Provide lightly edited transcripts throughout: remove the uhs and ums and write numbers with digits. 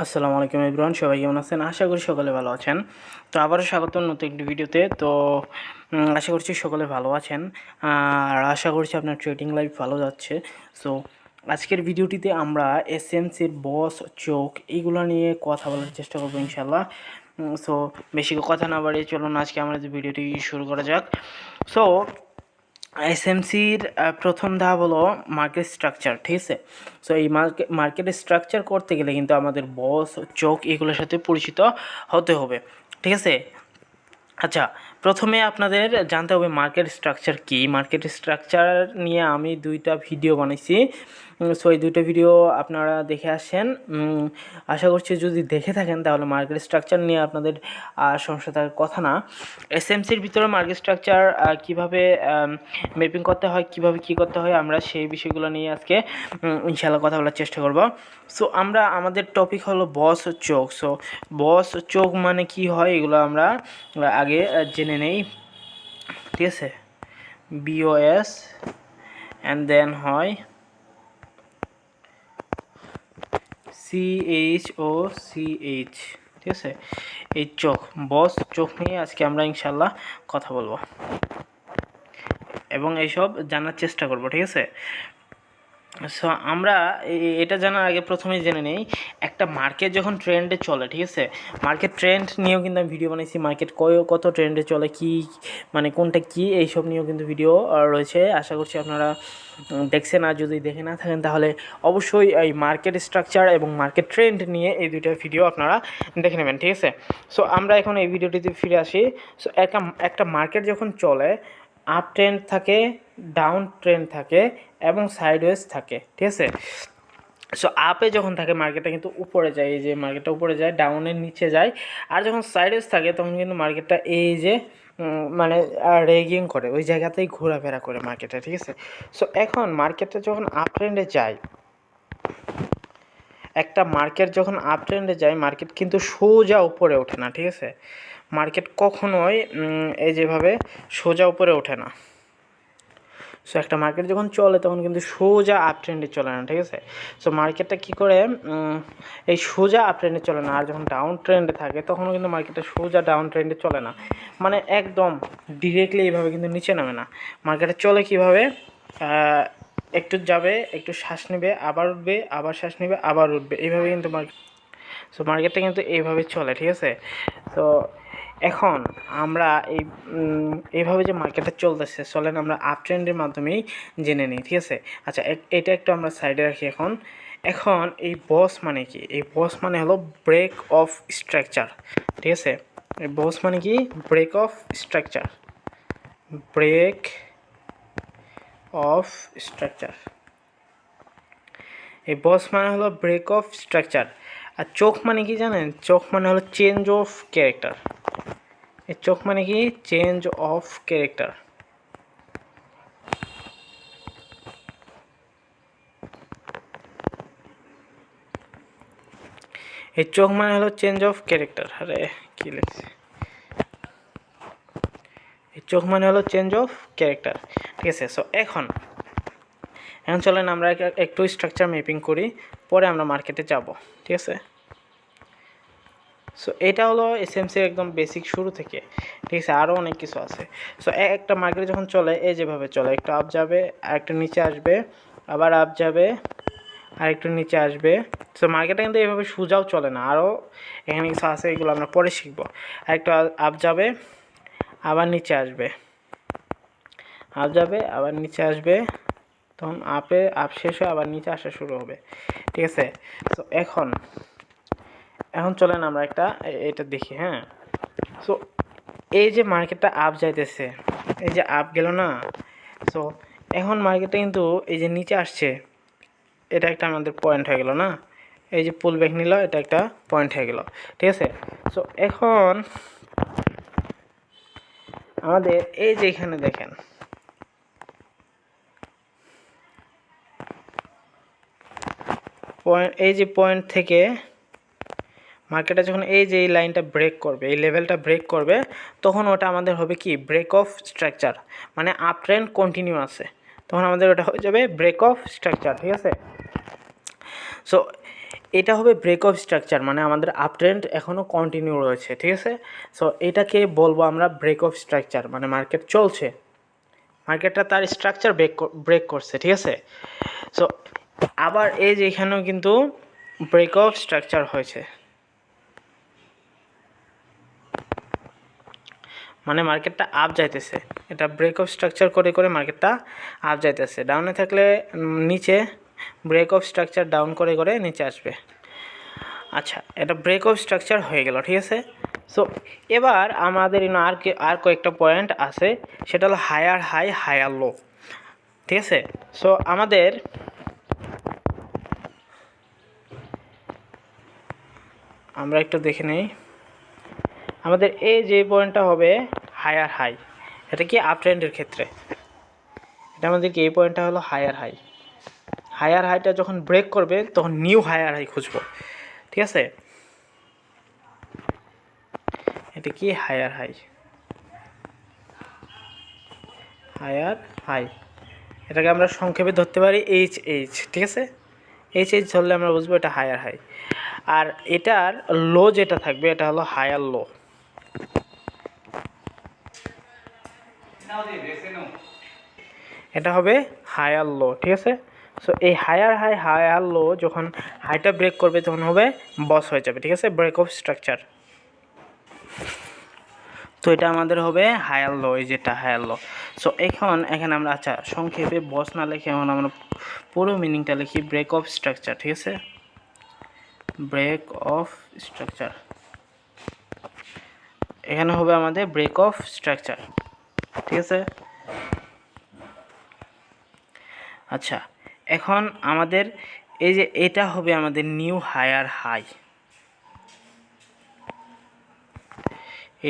আসসালামু আলাইকুম এভরিওয়ান, সবাই কেমন আছেন? আশা করি সকলে ভালো আছেন। তো আবারও স্বাগত নতুন একটি ভিডিওতে। তো আশা করছি সকলে ভালো আছেন, আর আশা করছি আপনার ট্রেডিং লাইফ ভালো যাচ্ছে। সো আজকের ভিডিওটিতে আমরা এসএমসির বস চোখ এইগুলো নিয়ে কথা বলার চেষ্টা করবো ইনশাল্লাহ। সো বেশি কথা না বাড়িয়ে চলুন আজকে আমাদের ভিডিওটি শুরু করা যাক। সো এসএমসির প্রথম ধাপ হলো মার্কেট স্ট্রাকচার, ঠিক আছে? সো এই মার্কেট স্ট্রাকচার করতে গেলে কিন্তু আমাদের বস চোখ এগুলোর সাথে পরিচিত হতে হবে, ঠিক আছে? আচ্ছা, প্রথমে আপনাদের জানতে হবে মার্কেট স্ট্রাকচার কী। মার্কেট স্ট্রাকচার নিয়ে আমি দুইটা ভিডিও বানাইছি। সো এই দুইটা ভিডিও আপনারা দেখে আসেন। আশা করছি যদি দেখে থাকেন তাহলে মার্কেট স্ট্রাকচার নিয়ে আপনাদের সমস্যা থাকার কথা না। এসএমসির ভিতরে মার্কেট স্ট্রাকচার কীভাবে ম্যাপিং করতে হয়, কীভাবে কী করতে হয়, আমরা সেই বিষয়গুলো নিয়ে আজকে ইনশাআল্লাহ কথা বলার চেষ্টা করব। সো আমাদের টপিক হলো বস চোখ। সো বস চোখ মানে কি হয় এগুলো আমরা আগে জেনে নেই, ঠিক আছে? বিওএস অ্যান্ড দেন হয় CHOCH, ঠিক আছে? এই চোখ, বস চোখ নিয়ে আজকে আমরা ইনশাল্লাহ কথা বলবো এবং এইসব জানার চেষ্টা করব, ঠিক আছে? সো আমরা এটা জানার আগে প্রথমেই জেনে নেই একটা মার্কেট যখন ট্রেন্ডে চলে, ঠিক আছে? মার্কেট ট্রেন্ড নিয়েও কিন্তু আমি ভিডিও বানিয়েছি, মার্কেট কত ট্রেন্ডে চলে, কি মানে কোনটা কি, এইসব নিয়েও কিন্তু ভিডিও রয়েছে। আশা করছি আপনারা দেখছেন, আর যদি দেখে না থাকেন তাহলে অবশ্যই এই মার্কেট স্ট্রাকচার এবং মার্কেট ট্রেন্ড নিয়ে এই দুইটা ভিডিও আপনারা দেখে নেবেন, ঠিক আছে? সো আমরা এখন এই ভিডিওটিতে ফিরে আসি। সো একটা মার্কেট যখন চলে, আপ ট্রেন্ড থাকে, ডাউন ট্রেন্ড থাকে এবং সাইডওয়েজ থাকে, ঠিক আছে? সো আপে যখন থাকে মার্কেটটা কিন্তু উপরে যায়, এই যে মার্কেটটা উপরে যায়, ডাউনের নিচে যায়। আর যখন সাইডওয়েজ থাকে তখন কিন্তু মার্কেটটা এই যে মানে রেগিং করে, ওই জায়গাতেই ঘোরাফেরা করে মার্কেটটা, ঠিক আছে? সো এখন মার্কেটটা যখন আপ ট্রেন্ডে যায়, একটা মার্কেট যখন আপ ট্রেন্ডে যায়, মার্কেট কিন্তু সোজা উপরে ওঠে না, ঠিক আছে? মার্কেট কখনোই এই যেভাবে সোজা উপরে ওঠে না। সো একটা মার্কেট যখন চলে তখন কিন্তু সোজা আপ ট্রেন্ডে চলে না, ঠিক আছে? সো মার্কেটটা কী করে এই সোজা আপ ট্রেন্ডে চলে না। আর যখন ডাউন ট্রেন্ডে থাকে তখনও কিন্তু মার্কেটটা সোজা ডাউন ট্রেন্ডে চলে না, মানে একদম ডিরেক্টলি এইভাবে কিন্তু নিচে নামে না। মার্কেটে চলে কীভাবে, একটু যাবে, একটু শ্বাস নেবে, আবার উঠবে, আবার শ্বাস নেবে, আবার উঠবে, এইভাবে কিন্তু মার্কেটটা কিন্তু এইভাবে চলে, ঠিক আছে? তো এখন আমরা এইভাবে যে মার্কেটটা চলতেছে, চলেন আমরা আপ ট্রেন্ডের মাধ্যমেই জেনে নিই, ঠিক আছে? আচ্ছা, এটা একটু আমরা সাইডে রাখি। এখন এই বস মানে কি? এই বস মানে হলো ব্রেক অফ স্ট্রাকচার, ঠিক আছে? এই বস মানে কি? Break of structure, break of structure. এই বস মানে হলো ব্রেক অফ স্ট্রাকচার। আর চোখ মানে কি জানেন? চোখ মানে হলো চেঞ্জ অফ ক্যারেক্টার। এই চোখ মানে কি? Change of character. এই চোখ মানে হলো চেঞ্জ অফ ক্যারেক্টার। আরে কি লিখছে? এই চোখ মানে হলো চেঞ্জ অফ ক্যারেক্টার, ঠিক আছে? সো এখন চলেন আমরা একটু স্ট্রাকচার ম্যাপিং করি, পরে আমরা মার্কেটে যাব, ঠিক আছে? সো এটা হলো এসএমসির একদম বেসিক শুরু থেকে, ঠিক আছে? আরও অনেক কিছু আছে। সো একটা মার্কেট যখন চলে এই যেভাবে চলে, একটু আপ যাবে, আর একটু নিচে আসবে, আবার আপ যাবে, আর একটু নিচে আসবে। সো মার্কেটটা কিন্তু এইভাবে সোজাও চলে না, আরও এখানে কিছু আছে, এগুলো আমরা পরে শিখব। আর একটু আপ যাবে, আবার নিচে আসবে, আপ যাবে, আবার নিচে আসবে, তখন আপ শেষ হয়ে আবার নিচে আসা শুরু হবে, ঠিক আছে? তো এখন চলেন আমরা এটা দেখি, হ্যাঁ? সো এই যে মার্কেটটা আপ যাইতেছে, এই যে আপ গেল না? সো এখন মার্কেটটা কিন্তু এই যে নিচে আসছে, এটা একটা আমাদের পয়েন্ট হয়ে গেল না? এই যে পুল ব্যাক নিল, এটা একটা পয়েন্ট হয়ে গেল, ঠিক আছে? সো এখন আমাদের এই যে এখানে দেখেন, এই যে পয়েন্ট থেকে মার্কেটটা যখন এই যে এই লাইনটা ব্রেক করবে, এই লেভেলটা ব্রেক করবে, তখন ওটা আমাদের হবে কি? Break of structure. মানে আপ ট্রেন্ড কন্টিনিউ আছে, তখন আমাদের ওটা হয়ে যাবে ব্রেক অফ স্ট্রাকচার, ঠিক আছে? সো এটা হবে ব্রেক অফ স্ট্রাকচার, মানে আমাদের আপ ট্রেন্ড এখনও কন্টিনিউ রয়েছে, ঠিক আছে। সো এটাকে বলবো আমরা ব্রেক অফ স্ট্রাকচার, মানে মার্কেট চলছে, মার্কেটটা তার স্ট্রাকচার ব্রেক করছে, ঠিক আছে। সো আবার এই যে এখানেও কিন্তু ব্রেক অফ স্ট্রাকচার হয়েছে, মানে মার্কেটটা আপ যাইতেছে, এটা ব্রেক অফ স্ট্রাকচার করে করে মার্কেটটা আপ যাইতেছে। ডাউনে থাকলে নিচে, ব্রেক অফ স্ট্রাকচার ডাউন করে করে নিচে আসবে। আচ্ছা, এটা ব্রেক অফ স্ট্রাকচার হয়ে গেল, ঠিক আছে। সো এবার আমাদের আর কয়েকটা পয়েন্ট আছে, সেটা হলো হায়ার হাই হায়ার লো, ঠিক আছে। সো আমরা একটু দেখে নেই, আমাদের এই যে পয়েন্টটা হবে হায়ার হাই, এটা কি আপ ট্রেন্ডের ক্ষেত্রে, এটা আমাদের কি এই পয়েন্টটা হলো হায়ার হাই। হায়ার হাইটা যখন ব্রেক করবে তখন নিউ হায়ার হাই খুঁজবো, ঠিক আছে। এটা কি হায়ার হাই, হায়ার হাই, এটাকে আমরা সংক্ষেপে ধরতে পারি এইচ এইচ, ঠিক আছে। এইচ এইচ ধরলে আমরা বুঝবো এটা হায়ার হাই। আর এটার লো যেটা থাকবে এটা হলো হায়ার লো, এটা হবে হায়ার লো, ঠিক আছে। সো এই হায়ার হাই হায়ার লো যখন হাইটা ব্রেক করবে তখন হবে বস হয়ে যাবে, ঠিক আছে, ব্রেক অফ স্ট্রাকচার। তো এটা আমাদের হবে হায়ার লো, এই যেটা হায়ার লো। সো এখানে আমরা, আচ্ছা সংক্ষেপে বস না লিখে এখন আমরা পুরো মিনিংটা লিখি, ব্রেক অফ স্ট্রাকচার, ঠিক আছে, ব্রেক অফ স্ট্রাকচার। এখানে হবে আমাদের ব্রেক অফ স্ট্রাকচার, ঠিক আছে। আচ্ছা, এখন আমাদের এই যে এটা হবে আমাদের নিউ হায়ার হাই,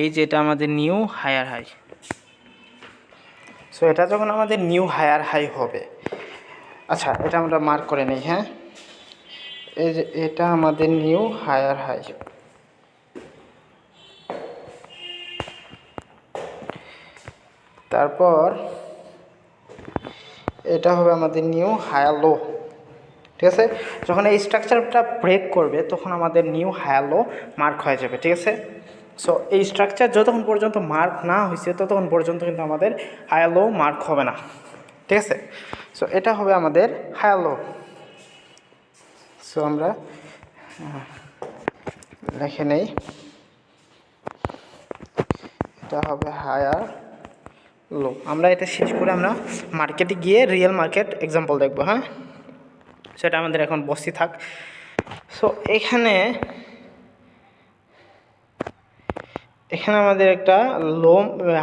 এই যেটা আমাদের নিউ হায়ার হাই। সো এটা যখন আমাদের নিউ হায়ার হাই হবে, আচ্ছা এটা আমরা মার্ক করে নিই, হ্যাঁ, এই যে এটা আমাদের নিউ হায়ার হাই। তারপর এটা হবে আমাদের নিউ হায়ার লো, ঠিক আছে। যখন এই স্ট্রাকচারটা ব্রেক করবে তখন আমাদের নিউ হায়ার লো মার্ক হয়ে যাবে, ঠিক আছে। সো এই স্ট্রাকচার যতক্ষণ পর্যন্ত মার্ক না হয়েছে ততক্ষণ পর্যন্ত কিন্তু আমাদের হায়ার লো মার্ক হবে না, ঠিক আছে। সো এটা হবে আমাদের হায়ার লো। সো আমরা লিখে নেই, এটা হবে হায়ার লো। আমরা এটা শেষ করে আমরা মার্কেটে গিয়ে রিয়েল মার্কেট এক্সাম্পল দেখব, হ্যাঁ। সেটা আমাদের এখন বসি থাক। সো এখানে আমাদের একটা লো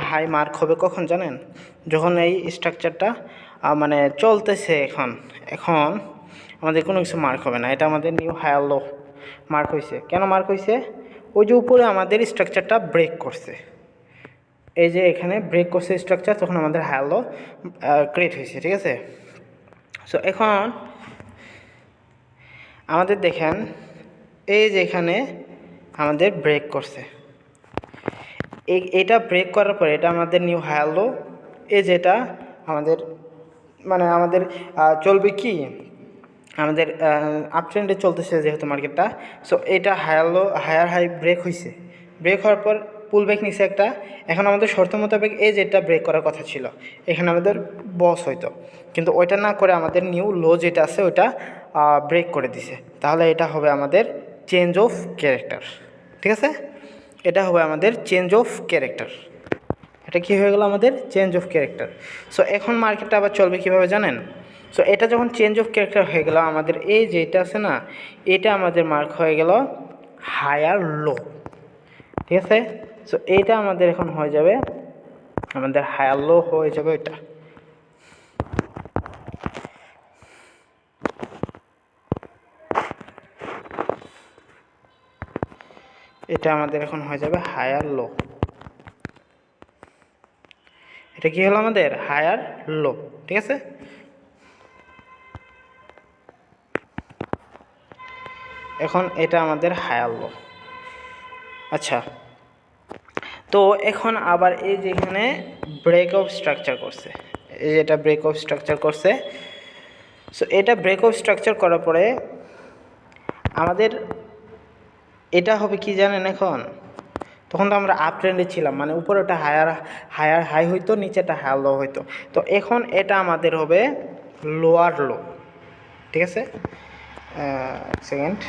হাই মার্ক হবে কখন জানেন, যখন এই স্ট্রাকচারটা মানে চলতেছে, এখন আমাদের কোনো কিছু মার্ক হবে না, এটা আমাদের নিউ হায়ার লো মার্ক হয়েছে। কেন মার্ক হয়েছে, ওই যে উপরে আমাদের স্ট্রাকচারটা ব্রেক করছে, এই যে এখানে ব্রেক করছে স্ট্রাকচার, তখন আমাদের হায়ার লো ক্রিয়েট হয়েছে, ঠিক আছে। সো এখন আমাদের দেখেন, এই যে এখানে আমাদের ব্রেক করছে, এটা ব্রেক করার পরে এটা আমাদের নিউ হায়ার লো, এই যেটা আমাদের মানে আমাদের চলবে কি, আমাদের আপ ট্রেন্ডে চলতেছে যেহেতু মার্কেটটা। সো এটা হায়ার হাই ব্রেক হয়েছে, ব্রেক হওয়ার পর পুল ব্যাক নিছে একটা। এখন আমাদের শর্ত মোতাবেক এই যেটা ব্রেক করার কথা ছিল, এখানে আমাদের বস হইতো, কিন্তু ওইটা না করে আমাদের নিউ লো যেটা আছে ওইটা ব্রেক করে দিছে। তাহলে এটা হবে আমাদের চেঞ্জ অফ ক্যারেক্টার, ঠিক আছে। এটা হবে আমাদের চেঞ্জ অফ ক্যারেক্টার, এটা কি হয়ে গেল আমাদের চেঞ্জ অফ ক্যারেক্টার। সো এখন মার্কেটটা আবার চলবে কীভাবে জানেন, সো এটা যখন চেঞ্জ অফ ক্যারেক্টার হয়ে গেল, আমাদের এই যেটা আছে না, এটা আমাদের মার্ক হয়ে গেল হায়ার লো, ঠিক আছে। সো এইটা আমাদের এখন হয়ে যাবে আমাদের হায়ার লো হয়ে যাবে এটা। এটা আমাদের এখন হয়ে যাবে হায়ার লো, এটা কি হলো আমাদের হায়ার লো, ঠিক আছে। এখন এটা আমাদের হায়ার লো। আচ্ছা, তো এখন আবার এই যেখানে ব্রেক অফ স্ট্রাকচার করছে, এই যেটা ব্রেক অফ স্ট্রাকচার করছে। সো এটা ব্রেক অফ স্ট্রাকচার করার পরে আমাদের এটা হবে কি জানেন এখন, তখন তো আমরা আপ ট্রেন্ডে ছিলাম, মানে উপরে ওটা হায়ার হাই হইতো, নিচেটা হায়ার লো হইতো। তো এখন এটা আমাদের হবে লোয়ার লো, ঠিক আছে। এক সেকেন্ড,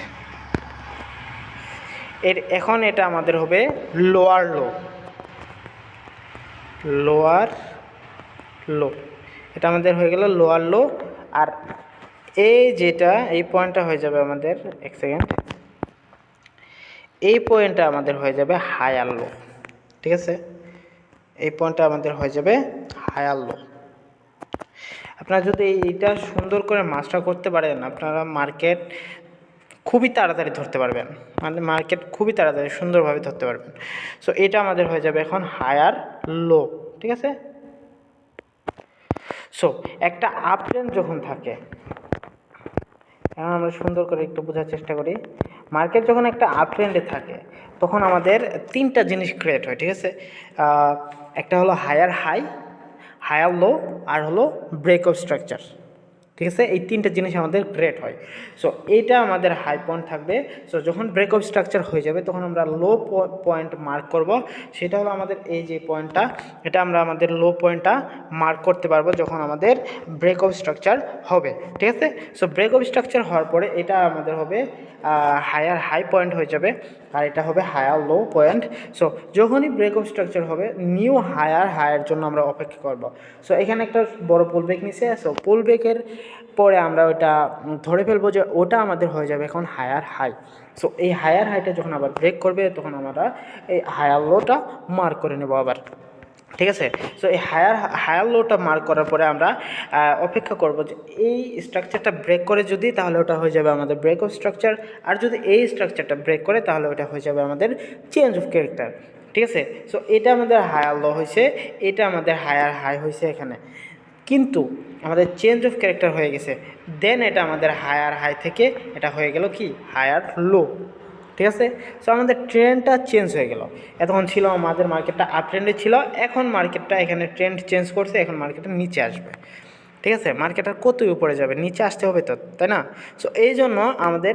এখন এটা আমাদের হবে লোয়ার লো, লোয়ার লো, এটা আমাদের হয়ে গেল লোয়ার লো। আর এই পয়েন্টটা হয়ে যাবে আমাদের, এক সেকেন্ড, এই পয়েন্টটা আমাদের হয়ে যাবে হায়ার লো, ঠিক আছে। এই পয়েন্টটা আমাদের হয়ে যাবে হায়ার লো। আপনারা যদি এইটা সুন্দর করে মাস্টার করতে পারেন, আপনারা মার্কেট খুবই তাড়াতাড়ি ধরতে পারবেন, মানে মার্কেট খুবই তাড়াতাড়ি সুন্দরভাবে ধরতে পারবেন। সো এটা আমাদের হয়ে যাবে এখন হায়ার লো, ঠিক আছে। সো একটা আপ ট্রেন্ড যখন থাকে, এখন আমরা সুন্দর করে একটু বোঝার চেষ্টা করি। মার্কেট যখন একটা আপ ট্রেন্ডে থাকে তখন আমাদের তিনটা জিনিস ক্রিয়েট হয়, ঠিক আছে। একটা হলো হায়ার হাই, হায়ার লো, আর হলো ব্রেকআউট স্ট্রাকচার, ঠিক আছে। এই তিনটা জিনিস আমাদের ক্রিয়েট হয়। সো এইটা আমাদের হাই পয়েন্ট থাকবে। সো যখন ব্রেকআউট স্ট্রাকচার হয়ে যাবে তখন আমরা লো পয়েন্ট মার্ক করব, সেটা হলো আমাদের এই যে পয়েন্টটা, এটা আমরা আমাদের লো পয়েন্টটা মার্ক করতে পারবো যখন আমাদের ব্রেকআউট স্ট্রাকচার হবে, ঠিক আছে। সো ব্রেকআউট স্ট্রাকচার হওয়ার পরে এটা আমাদের হবে হায়ার হাই পয়েন্ট হয়ে যাবে, আর এটা হবে হায়ার লো পয়েন্ট। সো যখনই ব্রেকআউট স্ট্রাকচার হবে নিউ হায়ার জন্য আমরা অপেক্ষা করব। সো এখানে একটা বড় পুল ব্রেক নিছে, সো পুল ব্রেকের পরে আমরা ওটা ধরে ফেলবো যে ওটা আমাদের হয়ে যাবে এখন হায়ার হাই। সো এই হায়ার হাইটা যখন আবার ব্রেক করবে তখন আমরা এই হায়ার লোটা মার্ক করে নেব আবার, ঠিক আছে। সো এই হায়ার লোটা মার্ক করার পরে আমরা অপেক্ষা করব যে এই স্ট্রাকচারটা ব্রেক করে যদি, তাহলে ওটা হয়ে যাবে আমাদের ব্রেকআউট স্ট্রাকচার, আর যদি এই স্ট্রাকচারটা ব্রেক করে তাহলে ওটা হয়ে যাবে আমাদের চেঞ্জ অফ ক্যারেক্টার, ঠিক আছে। সো এটা আমাদের হায়ার লো হয়েছে, এটা আমাদের হায়ার হাই হয়েছে এখানে, কিন্তু আমাদের চেঞ্জ অফ ক্যারেক্টার হয়ে গেছে। দেন এটা আমাদের হায়ার হাই থেকে এটা হয়ে গেল কি হায়ার লো, ঠিক আছে। সো আমাদের ট্রেন্ডটা চেঞ্জ হয়ে গেল। এতক্ষণ ছিল আমাদের মার্কেটটা আপ ট্রেন্ডে ছিল, এখন মার্কেটটা এখানে ট্রেন্ড চেঞ্জ করছে, এখন মার্কেটটা নিচে আসবে, ঠিক আছে। মার্কেটটা কতই উপরে যাবে, নিচে আসতে হবে তো, তাই না। সো এই জন্য আমাদের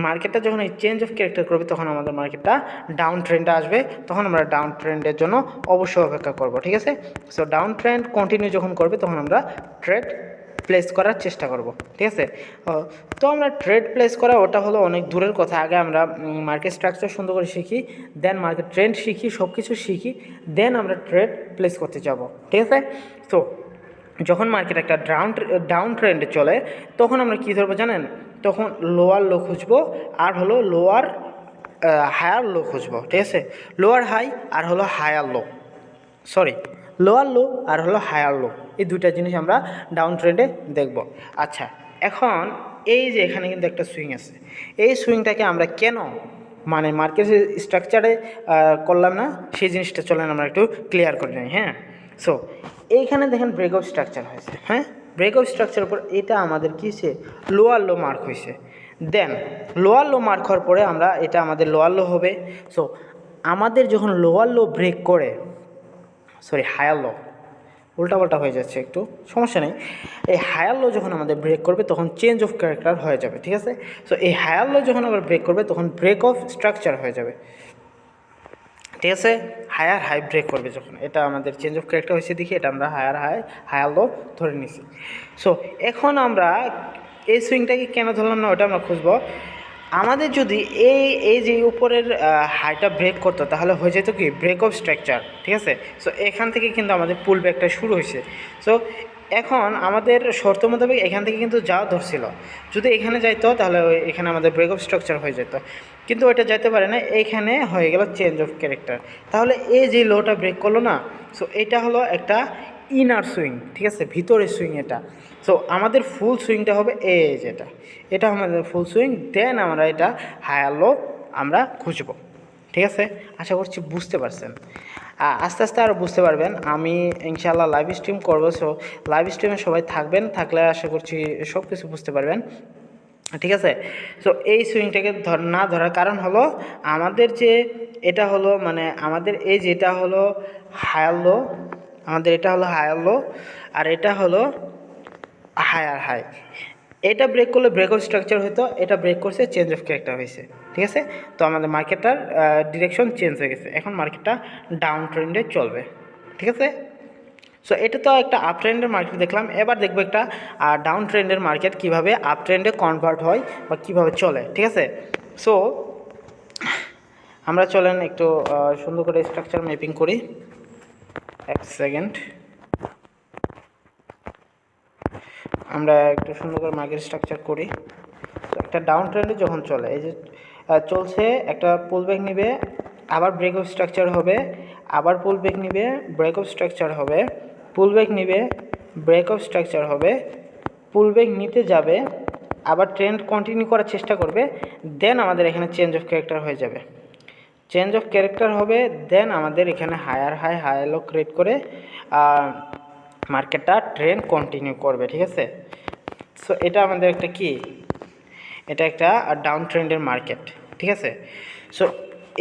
মার্কেটটা যখন এই চেঞ্জ অফ ক্যারেক্টার করবে তখন আমাদের মার্কেটটা ডাউন ট্রেন্ডে আসবে, তখন আমরা ডাউন ট্রেন্ডের জন্য অবশ্যই অপেক্ষা করব, ঠিক আছে। সো ডাউন ট্রেন্ড কন্টিনিউ যখন করবে তখন আমরা ট্রেড প্লেস করার চেষ্টা করব, ঠিক আছে। তো আমরা ট্রেড প্লেস করা ওটা হলো অনেক দূরের কথা। আগে আমরা মার্কেট স্ট্রাকচার সুন্দর করে শিখি, দেন মার্কেট ট্রেন্ড শিখি, সব কিছু শিখি, দেন আমরা ট্রেড প্লেস করতে যাব, ঠিক আছে। তো যখন মার্কেট একটা ডাউন ট্রেন্ডে চলে তখন আমরা কী ধরবো জানেন, তখন লোয়ার লো খুঁজবো, আর হলো লোয়ার হায়ার লো খুঁজবো, ঠিক আছে। লোয়ার হাই আর হলো higher low, sorry, lower low আর হলো হায়ার লো, এই দুইটা জিনিস আমরা ডাউন ট্রেন্ডে দেখব। আচ্ছা, এখন এই যে এখানে কিন্তু একটা সুইং আছে, এই সুইংটাকে আমরা কেন মানে মার্কেটের স্ট্রাকচারে করলাম না, সেই জিনিসটা চলেন আমরা একটু ক্লিয়ার করে নিই। হ্যাঁ, সো এইখানে দেখেন ব্রেকআউট স্ট্রাকচার হয়েছে, হ্যাঁ, ব্রেকআউট স্ট্রাকচারের উপর এটা আমাদের কী হয়েছে, লোয়ার লো মার্ক হয়েছে। দেন লোয়ার লো মার্ক হওয়ার পরে আমরা এটা আমাদের লোয়ার লো হবে। সো আমাদের যখন লোয়ার লো ব্রেক করে, সরি হায়ার লো, উল্টাপাল্টা হয়ে যাচ্ছে একটু, সমস্যা নেই। এই হায়ার লো যখন আমাদের ব্রেক করবে তখন চেঞ্জ অফ ক্যারেক্টার হয়ে যাবে, ঠিক আছে। সো এই হায়ার লো যখন আবার ব্রেক করবে তখন ব্রেক অফ স্ট্রাকচার হয়ে যাবে, ঠিক আছে। হায়ার হাই ব্রেক করবে যখন, এটা আমাদের চেঞ্জ অফ ক্যারেক্টার হয়েছে, দেখি এটা আমরা হায়ার লো ধরে নিছি। সো এখন আমরা এই সুইংটাকে কেন ধরলাম না ওটা আমরা খুঁজবো। আমাদের যদি এই যে উপরের হাইটা ব্রেক করতো তাহলে হয়ে যেত কি ব্রেক অফ স্ট্রাকচার, ঠিক আছে। সো এখান থেকে কিন্তু আমাদের পুল ব্যাকটা শুরু হয়েছে। সো এখন আমাদের শর্ত মোতাবেক এখান থেকে কিন্তু যাওয়া ধরছিল, যদি এখানে যাইতো তাহলে এখানে আমাদের ব্রেক অফ স্ট্রাকচার হয়ে যেত, কিন্তু ওইটা যাইতে পারে না, এইখানে হয়ে গেল চেঞ্জ অফ ক্যারেক্টার। তাহলে এই যে লোটা ব্রেক করলো না, সো এটা হলো একটা ইনার সুইং, ঠিক আছে, ভিতরের সুইং এটা। সো আমাদের ফুল সুইংটা হবে এই যেটা, এটা আমাদের ফুল সুইং। দেন আমরা এটা হায়ার লো আমরা খুঁজবো, ঠিক আছে। আশা করছি বুঝতে পারছেন, আস্তে আস্তে আরও বুঝতে পারবেন। আমি ইনশাআল্লাহ লাইভ স্ট্রিম করবো, সো লাইভ স্ট্রিমে সবাই থাকবেন, থাকলে আশা করছি সব কিছু বুঝতে পারবেন, ঠিক আছে। সো এই সুইংটাকে না ধরার কারণ হলো আমাদের যে এটা হলো মানে আমাদের এই যেটা হলো হায়ার লো, আমাদের এটা হলো হায়ার লো, আর এটা হলো হায়ার হাই। এটা ব্রেক করলে ব্রেকআউট স্ট্রাকচার হতো, এটা ব্রেক করছে চেঞ্জ অফ ক্যারেক্টার হয়েছে, ঠিক আছে। তো আমাদের মার্কেটটার ডিরেকশন চেঞ্জ হয়ে গেছে, এখন মার্কেটটা ডাউন ট্রেন্ডে চলবে, ঠিক আছে। সো এটা তো একটা আপ ট্রেন্ডের মার্কেট দেখলাম, এবার দেখবো একটা ডাউন ট্রেন্ডের মার্কেট কীভাবে আপ ট্রেন্ডে কনভার্ট হয় বা কীভাবে চলে, ঠিক আছে। সো আমরা চলেন একটু সুন্দর করে স্ট্রাকচার ম্যাপিং করি। এক সেকেন্ড, আমরা একটু সুন্দর করে মার্কেট স্ট্রাকচার করি। তো একটা ডাউন ট্রেন্ডে যখন চলে, এই যে চলছে, একটা পুল ব্যাক নিবে, আবার ব্রেকআউট স্ট্রাকচার হবে, আবার পুল ব্যাক নিবে, ব্রেকআউট স্ট্রাকচার হবে, পুল ব্যাক নিবে, ব্রেকআউট স্ট্রাকচার হবে, পুল ব্যাক নিতে যাবে, আবার ট্রেন্ড কন্টিনিউ করার চেষ্টা করবে, দেন আমাদের এখানে চেঞ্জ অফ ক্যারেক্টার হয়ে যাবে। চেঞ্জ অফ ক্যারেক্টার হবে, দেন আমাদের এখানে higher high high low create করে মার্কেটটা ট্রেন্ড কন্টিনিউ করবে, ঠিক আছে। সো এটা আমাদের একটা কি, এটা একটা ডাউন ট্রেন্ডের মার্কেট, ঠিক আছে। সো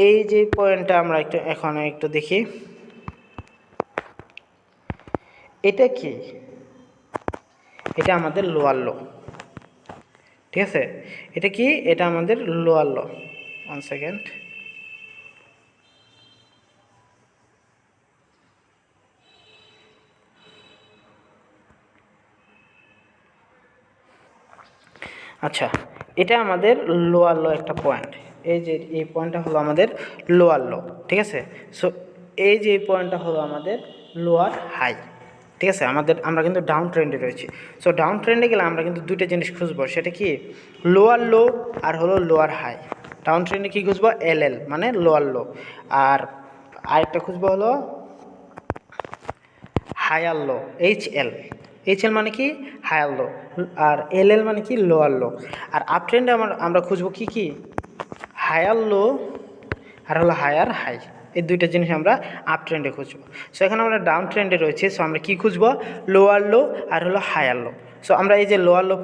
এই যে পয়েন্টটা আমরা এখন একটু দেখি, এটা কি, এটা আমাদের লোয়ার লো, ঠিক আছে। এটা কি, এটা আমাদের লোয়ার লো। 1 সেকেন্ড, আচ্ছা, এটা আমাদের লোয়ার লো একটা পয়েন্ট, এই যে এই পয়েন্টটা হলো আমাদের লোয়ার লো, ঠিক আছে। সো এই যে এই পয়েন্টটা হলো আমাদের লোয়ার হাই, ঠিক আছে। আমরা কিন্তু ডাউন ট্রেন্ডে রয়েছি। সো ডাউন ট্রেন্ডে গেলে আমরা কিন্তু দুইটা জিনিস খুঁজবো, সেটা কি, লোয়ার লো আর হলো লোয়ার হাই। ডাউন ট্রেন্ডে কী খুঁজবো, এল মানে লোয়ার লো, আর আরেকটা খুঁজবো হলো হায়ার লো, এইচ এল মানে কি, হায়ার লো, আর এল মানে কি, লোয়ার লো। আর আপ ট্রেন্ডে আমরা খুঁজবো কি কি, হায়ার লো আর হলো হায়ার হাই, এই দুইটা জিনিস আমরা আপ ট্রেন্ডে খুঁজবো। সো এখানে আমরা ডাউন ট্রেন্ডে রয়েছে, সো আমরা কি খুঁজবো, লোয়ার লো আর হলো হায়ার লো। সো আমরা এই যে লোয়ার লো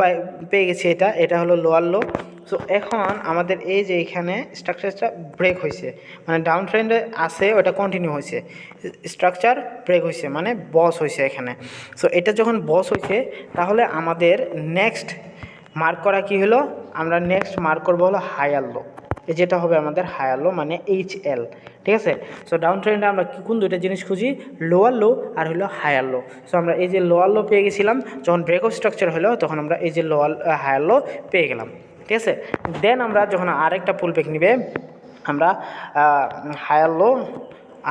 পেয়ে গেছি, এটা হলো লোয়ার লো। সো এখন আমাদের এই যে এখানে স্ট্রাকচারটা ব্রেক হয়েছে, মানে ডাউন ট্রেন্ডে আছে, ওটা কন্টিনিউ হয়েছে, স্ট্রাকচার ব্রেক হয়েছে মানে বস হয়েছে এখানে। সো এটা যখন বস হয়েছে, তাহলে আমাদের নেক্সট মার্ক করা কি হলো, আমরা নেক্সট মার্ক করবো হলো হায়ার লো, যেটা হবে আমাদের হায়ার লো মানে এইচ ঠিক আছে। সো ডাউন ট্রেন্ডে আমরা কোন দুইটা জিনিস খুঁজি, লোয়ার লো আর হলো হায়ার লো। সো আমরা এই যে লোয়ার লো পেয়ে গেছিলাম, যখন ব্রেকআউট স্ট্রাকচার হলো তখন আমরা এই যে হায়ার লো পেয়ে গেলাম, ঠিক আছে। দেন আমরা যখন আরেকটা পুল ব্যাক নিবে, আমরা হায়ার লো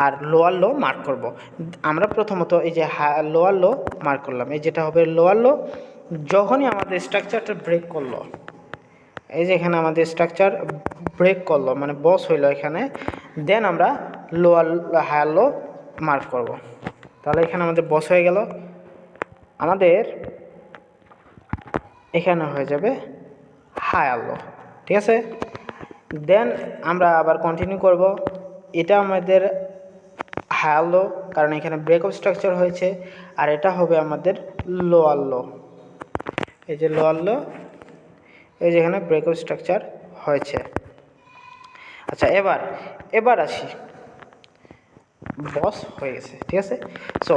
আর লোয়ার লো মার্ক করব। আমরা প্রথমত এই যে লোয়ার লো মার্ক করলাম, এই যেটা হবে লোয়ার লো। যখনই আমাদের স্ট্রাকচারটা ব্রেক করলো, এই যে এখানে আমাদের স্ট্রাকচার ব্রেক করলো মানে বস হইলো এখানে, দেন আমরা লোয়ার হায়ার লো মার্ক করব। তাহলে এখানে আমাদের বস হয়ে গেল, আমাদের এখানে হয়ে যাবে হায়ার লো, ঠিক আছে। দেন আমরা আবার কন্টিনিউ করব, এটা আমাদের হায়ার লো, কারণ এখানে ব্রেকআপ স্ট্রাকচার হয়েছে, আর এটা হবে আমাদের লোয়ার লো, এই যে লোয়ার লো, এই যে এখানে ব্রেকআপ স্ট্রাকচার হয়েছে। আচ্ছা, এবার আসি, বস হয়ে গেছে, ঠিক আছে। সো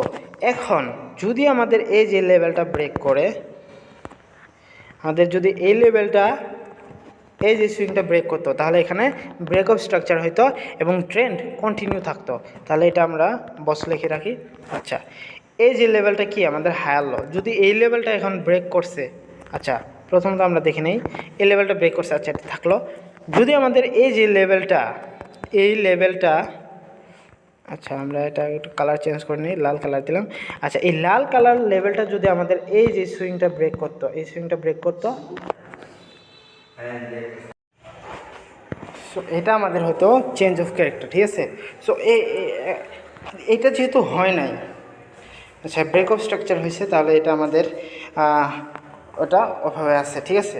এখন যদি আমাদের এই যে লেভেলটা ব্রেক করে, আমাদের যদি এই লেভেলটা, এই যে সুইংটা ব্রেক করতো, তাহলে এখানে ব্রেকআপ স্ট্রাকচার হইতো এবং ট্রেন্ড কন্টিনিউ থাকতো, তাহলে এটা আমরা বস লিখে রাখি। আচ্ছা, এই যে লেভেলটা কি আমাদের হায়ার লো, যদি এই লেভেলটা এখন ব্রেক করছে, আচ্ছা প্রথমত আমরা দেখে নেই, এই লেভেলটা ব্রেক করছে, আচ্ছা এটা থাকলো। যদি আমাদের এই যে লেভেলটা, এই লেভেলটা, আচ্ছা আমরা এটা একটু কালার চেঞ্জ করে নিই, লাল কালার দিলাম। আচ্ছা, এই লাল কালার লেভেলটা যদি আমাদের এই যে সুইংটা ব্রেক করতো, এই সুইংটা ব্রেক করতো, সো এটা আমাদের হয়তো চেঞ্জ অফ ক্যারেক্টার, ঠিক আছে। সো এইটা যেহেতু হয় নাই, আচ্ছা ব্রেকআপ স্ট্রাকচার হয়েছে, তাহলে এটা আমাদের ওটা ওভাবে আছে, ঠিক আছে।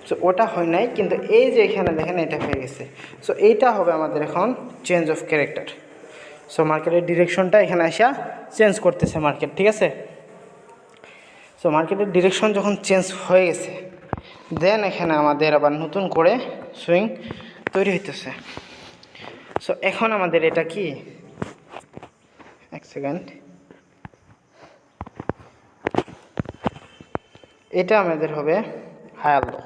সো ওটা হয় নাই, কিন্তু এই যে এখানে দেখেন এটা হয়ে গেছে, সো এইটা হবে আমাদের এখন চেঞ্জ অফ ক্যারেক্টার। সো মার্কেটের ডিরেকশনটা এখানে আসা চেঞ্জ করতেছে মার্কেট, ঠিক আছে। সো মার্কেটের ডিরেকশন যখন চেঞ্জ হয়ে গেছে, দেন এখানে আমাদের আবার নতুন করে সুইং তৈরি হইতেছে। সো এখন আমাদের এটা কি, এক সেকেন্ড, এটা আমাদের হবে হায়ার লো।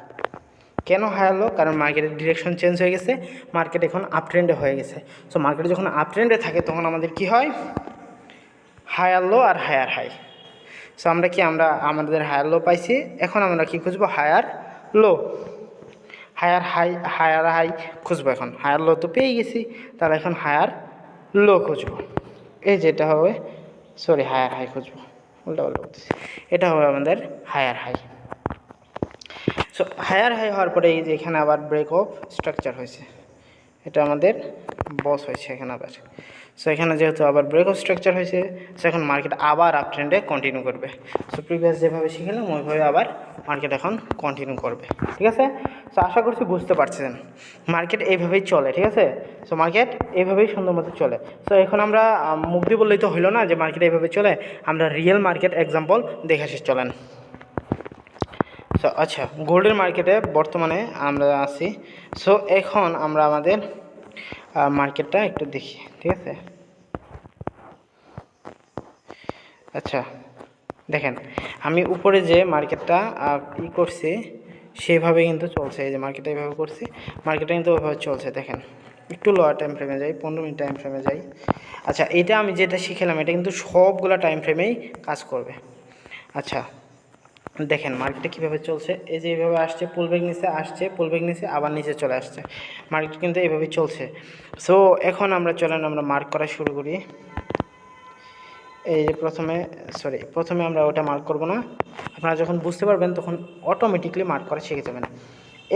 কেন হায়ার লো? কারণ মার্কেটের ডিরেকশন চেঞ্জ হয়ে গেছে, মার্কেট এখন আপ ট্রেন্ডে হয়ে গেছে। সো মার্কেট যখন আপ ট্রেন্ডে থাকে তখন আমাদের কি হয়? হায়ার লো আর হায়ার হাই। সো আমরা আমাদের হায়ার লো পাইছি, এখন আমরা কি খুঁজবো? হায়ার লো। হায়ার হাই খুঁজবো। এখন হায়ার লো তো পেয়ে গেছি, তাহলে এখন হায়ার লো খুঁজবো। এই যেটা হবে, সরি, হায়ার হাই খুঁজবো, উল্টা বলতেছি। এটা হবে আমাদের higher high. So higher high হওয়ার পরে এই যে এখানে আবার ব্রেক অফ স্ট্রাকচার হয়েছে, এটা আমাদের বস হয়েছে এখানে আবার। সো এখানে যেহেতু আবার ব্রেক অফ স্ট্রাকচার হয়েছে, সো এখন মার্কেট আবার আপ ট্রেন্ডে কন্টিনিউ করবে। সো প্রিভিয়াস যেভাবে শিখলাম ওইভাবে আবার মার্কেট এখন কন্টিনিউ করবে, ঠিক আছে? সো আশা করছি বুঝতে পারছেন, মার্কেট এইভাবেই চলে, ঠিক আছে? সো মার্কেট এইভাবেই সুন্দর মতো চলে। সো এখন আমরা মুখ দিয়ে বললেই তো হইলো না যে মার্কেট এইভাবে চলে, আমরা রিয়েল মার্কেট এক্সাম্পল দেখে শেষ চলেন। সো আচ্ছা, গোল্ডের মার্কেটে বর্তমানে আমরা আছি। সো এখন আমরা আমাদের মার্কেটটা একটু দেখি, ঠিক আছে? আচ্ছা দেখেন, আমি উপরে যে মার্কেটটা করছি সেভাবে কিন্তু চলছে। এই যে মার্কেটটা এইভাবে করছি, মার্কেটটা কিন্তু ওইভাবে চলছে। দেখেন একটু লোয়ার টাইম ফ্রেমে যাই, 15 মিনিট টাইম ফ্রেমে যাই। আচ্ছা, এটা আমি যেটা শিখেলাম এটা কিন্তু সবগুলো টাইম ফ্রেমেই কাজ করবে। আচ্ছা দেখেন মার্কেটটা কীভাবে চলছে। এই যে এইভাবে আসছে, পুলব্যাক নিচে আসছে, পুলব্যাক নিচে আবার নিচে চলে আসছে, মার্কেট কিন্তু এইভাবেই চলছে। সো এখন আমরা চলেন আমরা মার্ক করা শুরু করি। এই যে প্রথমে আমরা ওটা মার্ক করব না, আপনারা যখন বুঝতে পারবেন তখন অটোমেটিকলি মার্ক করা শিখে যাবেন।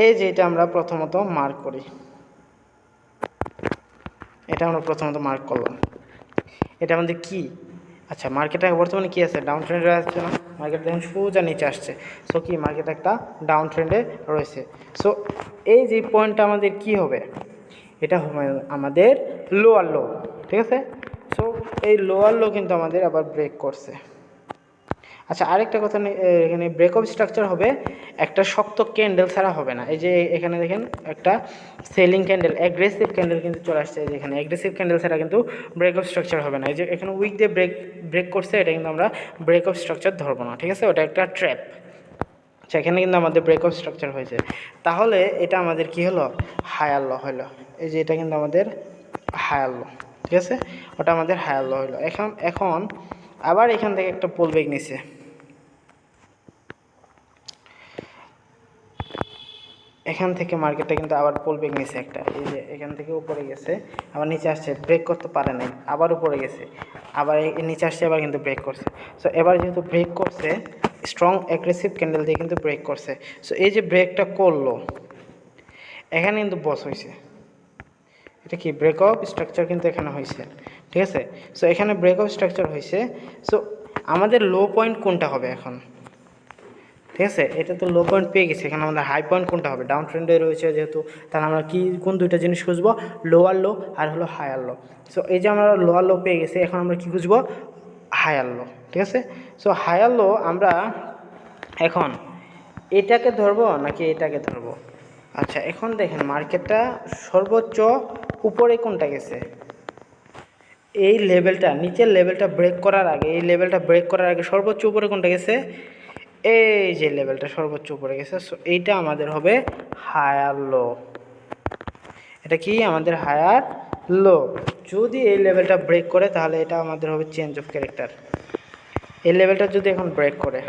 এই যে এটা আমরা প্রথমত মার্ক করি, এটা আমরা প্রথমত মার্ক করলাম। এটা আমাদের কি? আচ্ছা, মার্কেটটা বর্তমানে কি আছে? ডাউন ট্রেন্ডে আসছে না? মার্কেট দেখুন সোজা নিচে আসছে। সো কি মার্কেট একটা ডাউন ট্রেন্ডে রয়েছে। সো এই যে পয়েন্টটা আমাদের কি হবে? এটা হবে আমাদের লোয়ার লো, ঠিক আছে? সো এই লোয়ার লো কিন্তু আমাদের আবার ব্রেক করছে। আচ্ছা, আরেকটা কথা, এখানে ব্রেক অফ স্ট্রাকচার হবে, একটা শক্ত ক্যান্ডেল ছাড়া হবে না। এই যে এখানে দেখেন একটা সেলিং ক্যান্ডেল, অ্যাগ্রেসিভ ক্যান্ডেল কিন্তু চলে আসছে। এই যে এখানে অ্যাগ্রেসিভ ক্যান্ডেল ছাড়া কিন্তু ব্রেক অফ স্ট্রাকচার হবে না। এই যে এখানে উইক দিয়ে ব্রেক করছে, এটা কিন্তু আমরা ব্রেক অফ স্ট্রাকচার ধরবো না, ঠিক আছে? ওটা একটা ট্র্যাপ। আচ্ছা, এখানে কিন্তু আমাদের ব্রেক অফ স্ট্রাকচার হয়েছে, তাহলে এটা আমাদের কি হলো? হায়ার লো হলো। এই যে এটা কিন্তু আমাদের হায়ার লো, ঠিক আছে? ওটা আমাদের হায়ার লো হলো। এখন আবার এখান থেকে একটা পুলব্যাক নিছে, এখান থেকে মার্কেটটা কিন্তু আবার পুলব্যাক নিছে একটা। এই যে এখান থেকে উপরে গেছে, আবার নিচে আসছে, ব্রেক করতে পারে নাই, আবার উপরে গেছে, আবার নিচে আসছে, আবার কিন্তু ব্রেক করছে। সো এবার যেহেতু ব্রেক করছে, স্ট্রং অ্যাগ্রেসিভ ক্যান্ডেল দিয়ে কিন্তু ব্রেক করছে। সো এই যে ব্রেকটা করলো, এখানে কিন্তু বস হয়েছে। এটা কি? ব্রেক অফ স্ট্রাকচার কিন্তু এখানে হয়েছে, ঠিক আছে? সো এখানে ব্রেক অফ স্ট্রাকচার হয়েছে। সো আমাদের লো পয়েন্ট কোনটা হবে এখন? ঠিক আছে, এটা তো লো পয়েন্ট পেয়ে গেছে, এখানে আমাদের হাই পয়েন্ট কোনটা হবে? ডাউন ট্রেন্ডে রয়েছে যেহেতু, তাহলে আমরা কোন দুইটা জিনিস খুঁজবো? লোয়ার লো আর হলো হায়ার লো। সো এই যে আমরা লোয়ার লো পেয়ে গেছি, এখন আমরা কি খুঁজবো? হায়ার লো, ঠিক আছে? সো হায়ার লো আমরা এখন এটাকে ধরবো নাকি এটাকে ধরবো? আচ্ছা, এখন দেখেন মার্কেটটা সর্বোচ্চ উপরে কোনটা গেছে? এই লেভেলটা, নিচের লেভেলটা ব্রেক করার আগে, এই লেভেলটা ব্রেক করার আগে সর্বোচ্চ উপরে কোনটা গেছে? এই যে লেভেলটা সর্বোচ্চ উপরে গেছে। সো এইটা আমাদের হবে হায়ার লো। এটা কি? আমাদের হায়ার লো। যদি এই লেভেলটা ব্রেক করে তাহলে এটা আমাদের হবে চেঞ্জ অফ ক্যারেক্টার। এই লেভেলটা যদি এখন ব্রেক করে,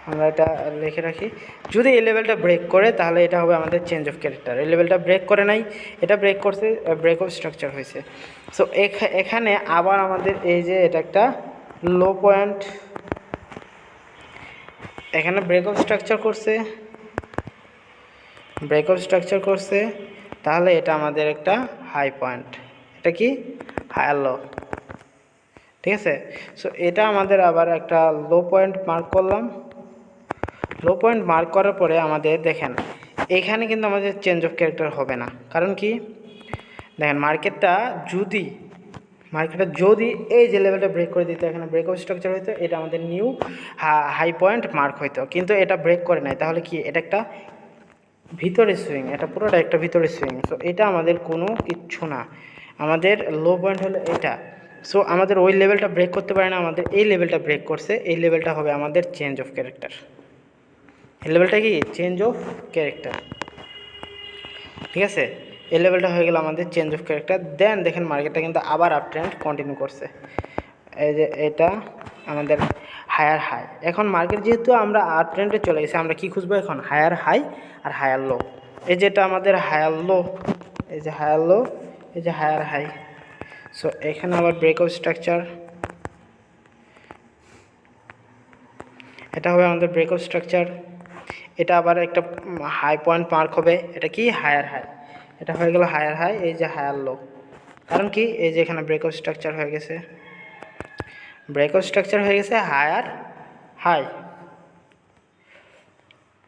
আমরা এটা লিখে রাখি, যদি এই লেভেলটা ব্রেক করে তাহলে এটা হবে আমাদের চেঞ্জ অফ ক্যারেক্টার। এই লেভেলটা ব্রেক করে নাই, এটা ব্রেক করছে, ব্রেক অফ স্ট্রাকচার হয়েছে। সো এখানে আবার আমাদের এই যে এটা একটা লো পয়েন্ট, এখানে ব্রেক অফ স্ট্রাকচার করছে, তাহলে এটা আমাদের একটা হাই পয়েন্ট। এটা কি? হায়ার লো, ঠিক আছে? সো এটা আমাদের আবার একটা লো পয়েন্ট মার্ক করলাম। লো পয়েন্ট মার্ক করার পরে আমাদের দেখেন এখানে কিন্তু আমাদের চেঞ্জ অফ ক্যারেক্টার হবে না। কারণ কি? দেখেন মার্কেটটা যদি এই যে লেভেলটা ব্রেক করে দিত, এখানে ব্রেক অফ স্ট্রাকচার হইতো, এটা আমাদের নিউ হাই পয়েন্ট মার্ক হইতো, কিন্তু এটা ব্রেক করে নাই, তাহলে কি? এটা একটা ভিতরে সুইং, এটা পুরোটা একটা ভিতরে সুইং। সো এটা আমাদের কোনো কিচ্ছু না, আমাদের লো পয়েন্ট হলো এটা। সো আমাদের ওই লেভেলটা ব্রেক করতে পারে না, আমাদের এই লেভেলটা ব্রেক করছে, এই লেভেলটা হবে আমাদের চেঞ্জ অফ ক্যারেক্টার, এই লেভেলটা কি চেঞ্জ অফ ক্যারেক্টার, ঠিক আছে। এই লেভেলটা হয়ে গেল আমাদের চেঞ্জ অফ ক্যারেক্টার। দেন দেখেন মার্কেটটা কিন্তু আবার আপ ট্রেন্ড কন্টিনিউ করছে। এই যে এটা আমাদের হায়ার হাই। এখন মার্কেট যেহেতু আমরা আপ ট্রেন্ডে চলে গেছি, আমরা কি খুঁজবো এখন? হায়ার হাই আর হায়ার লো। এই যেটা আমাদের হায়ার লো, এই যে হায়ার লো, এই যে হায়ার হাই। সো এখানে আবার ব্রেকআউট স্ট্রাকচার, এটা হবে আমাদের ব্রেকআউট স্ট্রাকচার। এটা আবার একটা হাই পয়েন্ট মার্ক হবে, এটা কি হায়ার হাই, এটা হয়ে গেল হায়ার হাই। এই যে হায়ার লো, কারণ কি এই যে এখানে ব্রেকআউট স্ট্রাকচার হয়ে গেছে, ব্রেকআউট স্ট্রাকচার হয়ে গেছে হায়ার হাই,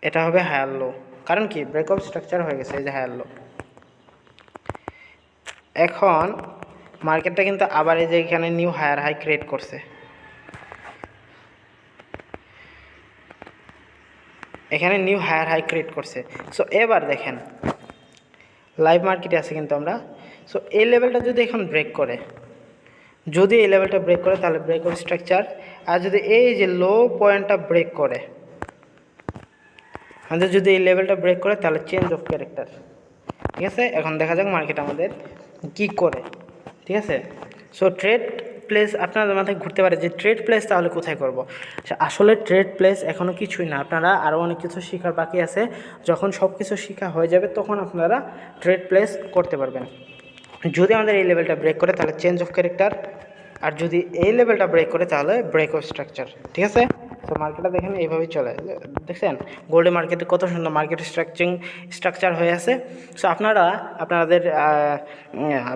এটা হবে হায়ার লো, কারণ কি ব্রেকআউট স্ট্রাকচার হয়ে গেছে, এই যে হায়ার লো। এখন মার্কেটটা কিন্তু আবার এই যে এখানে নিউ হায়ার হাই ক্রিয়েট করছে, এখানে নিউ হায়ার হাই ক্রিয়েট করছে। সো এবার দেখেন লাইভ মার্কেটে আছে কিন্তু আমরা। সো এই লেভেলটা যদি এখন ব্রেক করে, যদি এই লেভেলটা ব্রেক করে তাহলে ব্রেকআউট স্ট্রাকচার, আর যদি এই যে লো পয়েন্টটা ব্রেক করে, আমাদের যদি এই লেভেলটা ব্রেক করে তাহলে চেঞ্জ অফ ক্যারেক্টার, ঠিক আছে। এখন দেখা যাক মার্কেট আমাদের কি করে, ঠিক আছে। সো ট্রেড প্লেস আপনাদের মাথায় ঘুরতে পারে যে ট্রেড প্লেস তাহলে কোথায় করব। আসলে ট্রেড প্লেস এখনও কিছুই না, আপনারা আরও অনেক কিছু শেখার বাকি আছে। যখন সব কিছু শেখা হয়ে যাবে তখন আপনারা ট্রেড প্লেস করতে পারবেন। যদি আমাদের এই লেভেলটা ব্রেক করে তাহলে চেঞ্জ অফ ক্যারেক্টার, আর যদি এই লেভেলটা ব্রেক করে তাহলে ব্রেক অফ স্ট্রাকচার, ঠিক আছে। তো মার্কেটটা দেখেন এইভাবেই চলে, দেখছেন গোল্ডে মার্কেটে কত সুন্দর মার্কেট স্ট্রাকচার হয়ে আছে। সো আপনারা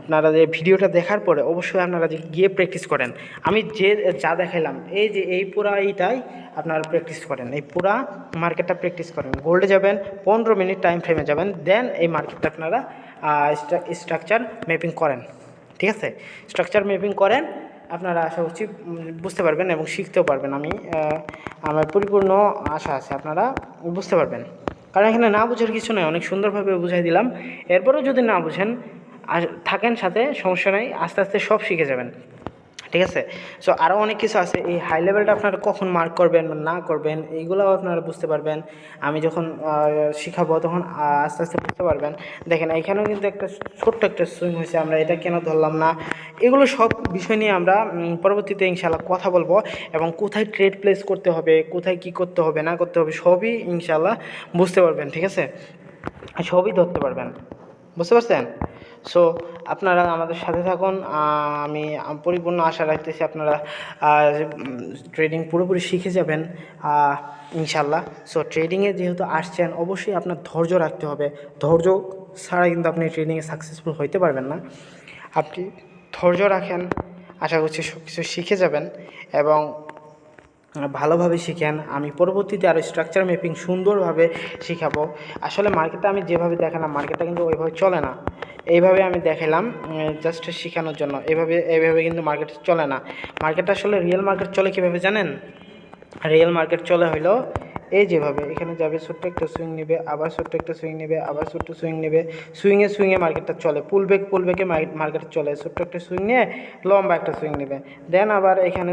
আপনারা ভিডিওটা দেখার পরে অবশ্যই আপনারা গিয়ে প্র্যাকটিস করেন। আমি যা দেখাইলাম এই যে এই পুরা এইটাই আপনারা প্র্যাকটিস করেন, এই পুরা মার্কেটটা প্র্যাকটিস করেন। গোল্ডে যাবেন 15 মিনিট টাইম ফ্রেমে যাবেন, দেন এই মার্কেটটা আপনারা স্ট্রাকচার ম্যাপিং করেন, ঠিক আছে। স্ট্রাকচার ম্যাপিং করেন, আপনারা আশা করছি বুঝতে পারবেন এবং শিখতেও পারবেন। আমার পরিপূর্ণ আশা আছে আপনারা বুঝতে পারবেন, কারণ এখানে না বুঝার কিছু নয়, অনেক সুন্দরভাবে বুঝাই দিলাম। এরপরেও যদি না বুঝেন থাকেন সাথে, সমস্যা নেই, আস্তে আস্তে সব শিখে যাবেন, ঠিক আছে। সো আরও অনেক কিছু আছে, এই হাই লেভেলটা আপনারা কখন মার্ক করবেন বা না করবেন এইগুলোও আপনারা বুঝতে পারবেন। আমি যখন শিখাবো তখন আস্তে আস্তে বুঝতে পারবেন। দেখেন এখানেও কিন্তু একটা ছোট্ট একটা সুইং হয়েছে, আমরা এটা কেন ধরলাম না, এগুলো সব বিষয় নিয়ে আমরা পরবর্তীতে ইনশাল্লাহ কথা বলবো, এবং কোথায় ট্রেড প্লেস করতে হবে, কোথায় কি করতে হবে না করতে হবে সবই ইনশাল্লাহ বুঝতে পারবেন, ঠিক আছে, সবই ধরতে পারবেন, বুঝতে পারছেন। সো আপনারা আমাদের সাথে থাকুন, আমি পরিপূর্ণ আশা রাখতেছি আপনারা ট্রেডিং পুরোপুরি শিখে যাবেন ইনশাল্লাহ। সো ট্রেডিংয়ে যেহেতু আসছেন অবশ্যই আপনার ধৈর্য রাখতে হবে, ধৈর্য ছাড়া কিন্তু আপনি ট্রেডিংয়ে সাকসেসফুল হতে পারবেন না। আপনি ধৈর্য রাখেন, আশা করছি সব কিছু শিখে যাবেন এবং ভালোভাবে শিখেন। আমি পরবর্তীতে আরও স্ট্রাকচার ম্যাপিং সুন্দরভাবে শিখাবো। আসলে মার্কেটটা আমি যেভাবে দেখালাম মার্কেটটা কিন্তু ওইভাবে চলে না, এইভাবে আমি দেখালাম জাস্ট শেখানোর জন্য, এইভাবে কিন্তু মার্কেট চলে না। মার্কেটটা আসলে রিয়েল মার্কেট চলে কীভাবে জানেন? রিয়েল মার্কেট চলে হলো এই যেভাবে, এখানে যাবে ছোট্ট একটা সুইং নেবে, আবার ছোট্ট একটা সুইং নেবে, আবার ছোট্ট সুইং নেবে, সুইংয়ে মার্কেটটা চলে, পুলব্যাকে মার্কেট চলে, ছোট্ট একটা সুইং নিয়ে লম্বা একটা সুইং নেবে, দেন আবার এখানে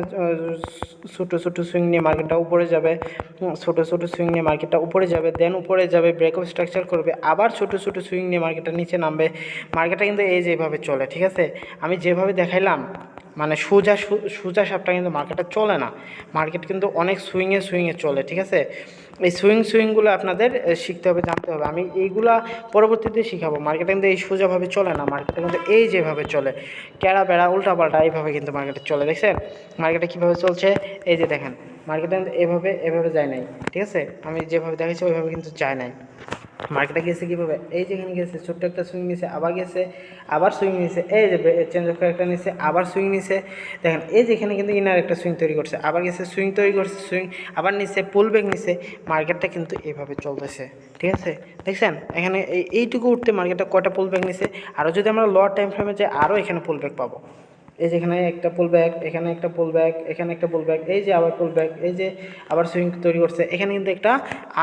ছোটো সুইং নিয়ে মার্কেটটা উপরে যাবে, ছোটো সুইং নিয়ে মার্কেটটা উপরে যাবে, দেন উপরে যাবে ব্রেকআপ স্ট্রাকচার করবে, আবার ছোটো সুইং নিয়ে মার্কেটটা নিচে নামবে। মার্কেটটা কিন্তু এই যেভাবে চলে, ঠিক আছে। আমি যেভাবে দেখাইলাম মানে সোজা সাপটা কিন্তু মার্কেটটা চলে না, মার্কেট কিন্তু অনেক সুইংয়ে চলে, ঠিক আছে। এই সুইংগুলো আপনাদের শিখতে হবে, জানতে হবে। আমি এইগুলা পরবর্তীতে শিখাবো। মার্কেটে কিন্তু এই সোজাভাবে চলে না, মার্কেটে কিন্তু এই যেভাবে চলে ক্যাড়া বেড়া উল্টাপাল্টা এইভাবে কিন্তু মার্কেটে চলে, দেখছেন মার্কেটে কীভাবে চলছে। এই যে দেখেন মার্কেটে কিন্তু এভাবে যায় নাই, ঠিক আছে। আমি যেভাবে দেখাচ্ছি ওইভাবে কিন্তু যায় নাই। মার্কেটে গেছে কীভাবে, এই যেখানে গেছে ছোট্ট একটা সুইং নিছে, আবার গেছে, আবার সুইং নিছে, এই যে চেঞ্জ অফ ক্যারেক্টার নিছে, আবার সুইং নিছে, দেখেন এই যেখানে কিন্তু ইনার একটা সুইং তৈরি করছে, আবার গেছে সুইং তৈরি করছে, সুইং আবার নিছে, পুল ব্যাক নিছে। মার্কেটটা কিন্তু এভাবে চলতেছে, ঠিক আছে। দেখছেন এখানে এইটুকু উঠতে মার্কেটটা কয়টা পুল ব্যাক নিছে। আরও যদি আমরা লোয়ার টাইম ফ্রেমে যাই আরও এখানে পুল ব্যাক পাবো, এই যে এখানে একটা পুল ব্যাক, এখানে একটা পুল ব্যাক, এখানে একটা পুল ব্যাক, এই যে আবার পুল ব্যাক, এই যে আবার সুইং তৈরি করছে, এখানে কিন্তু একটা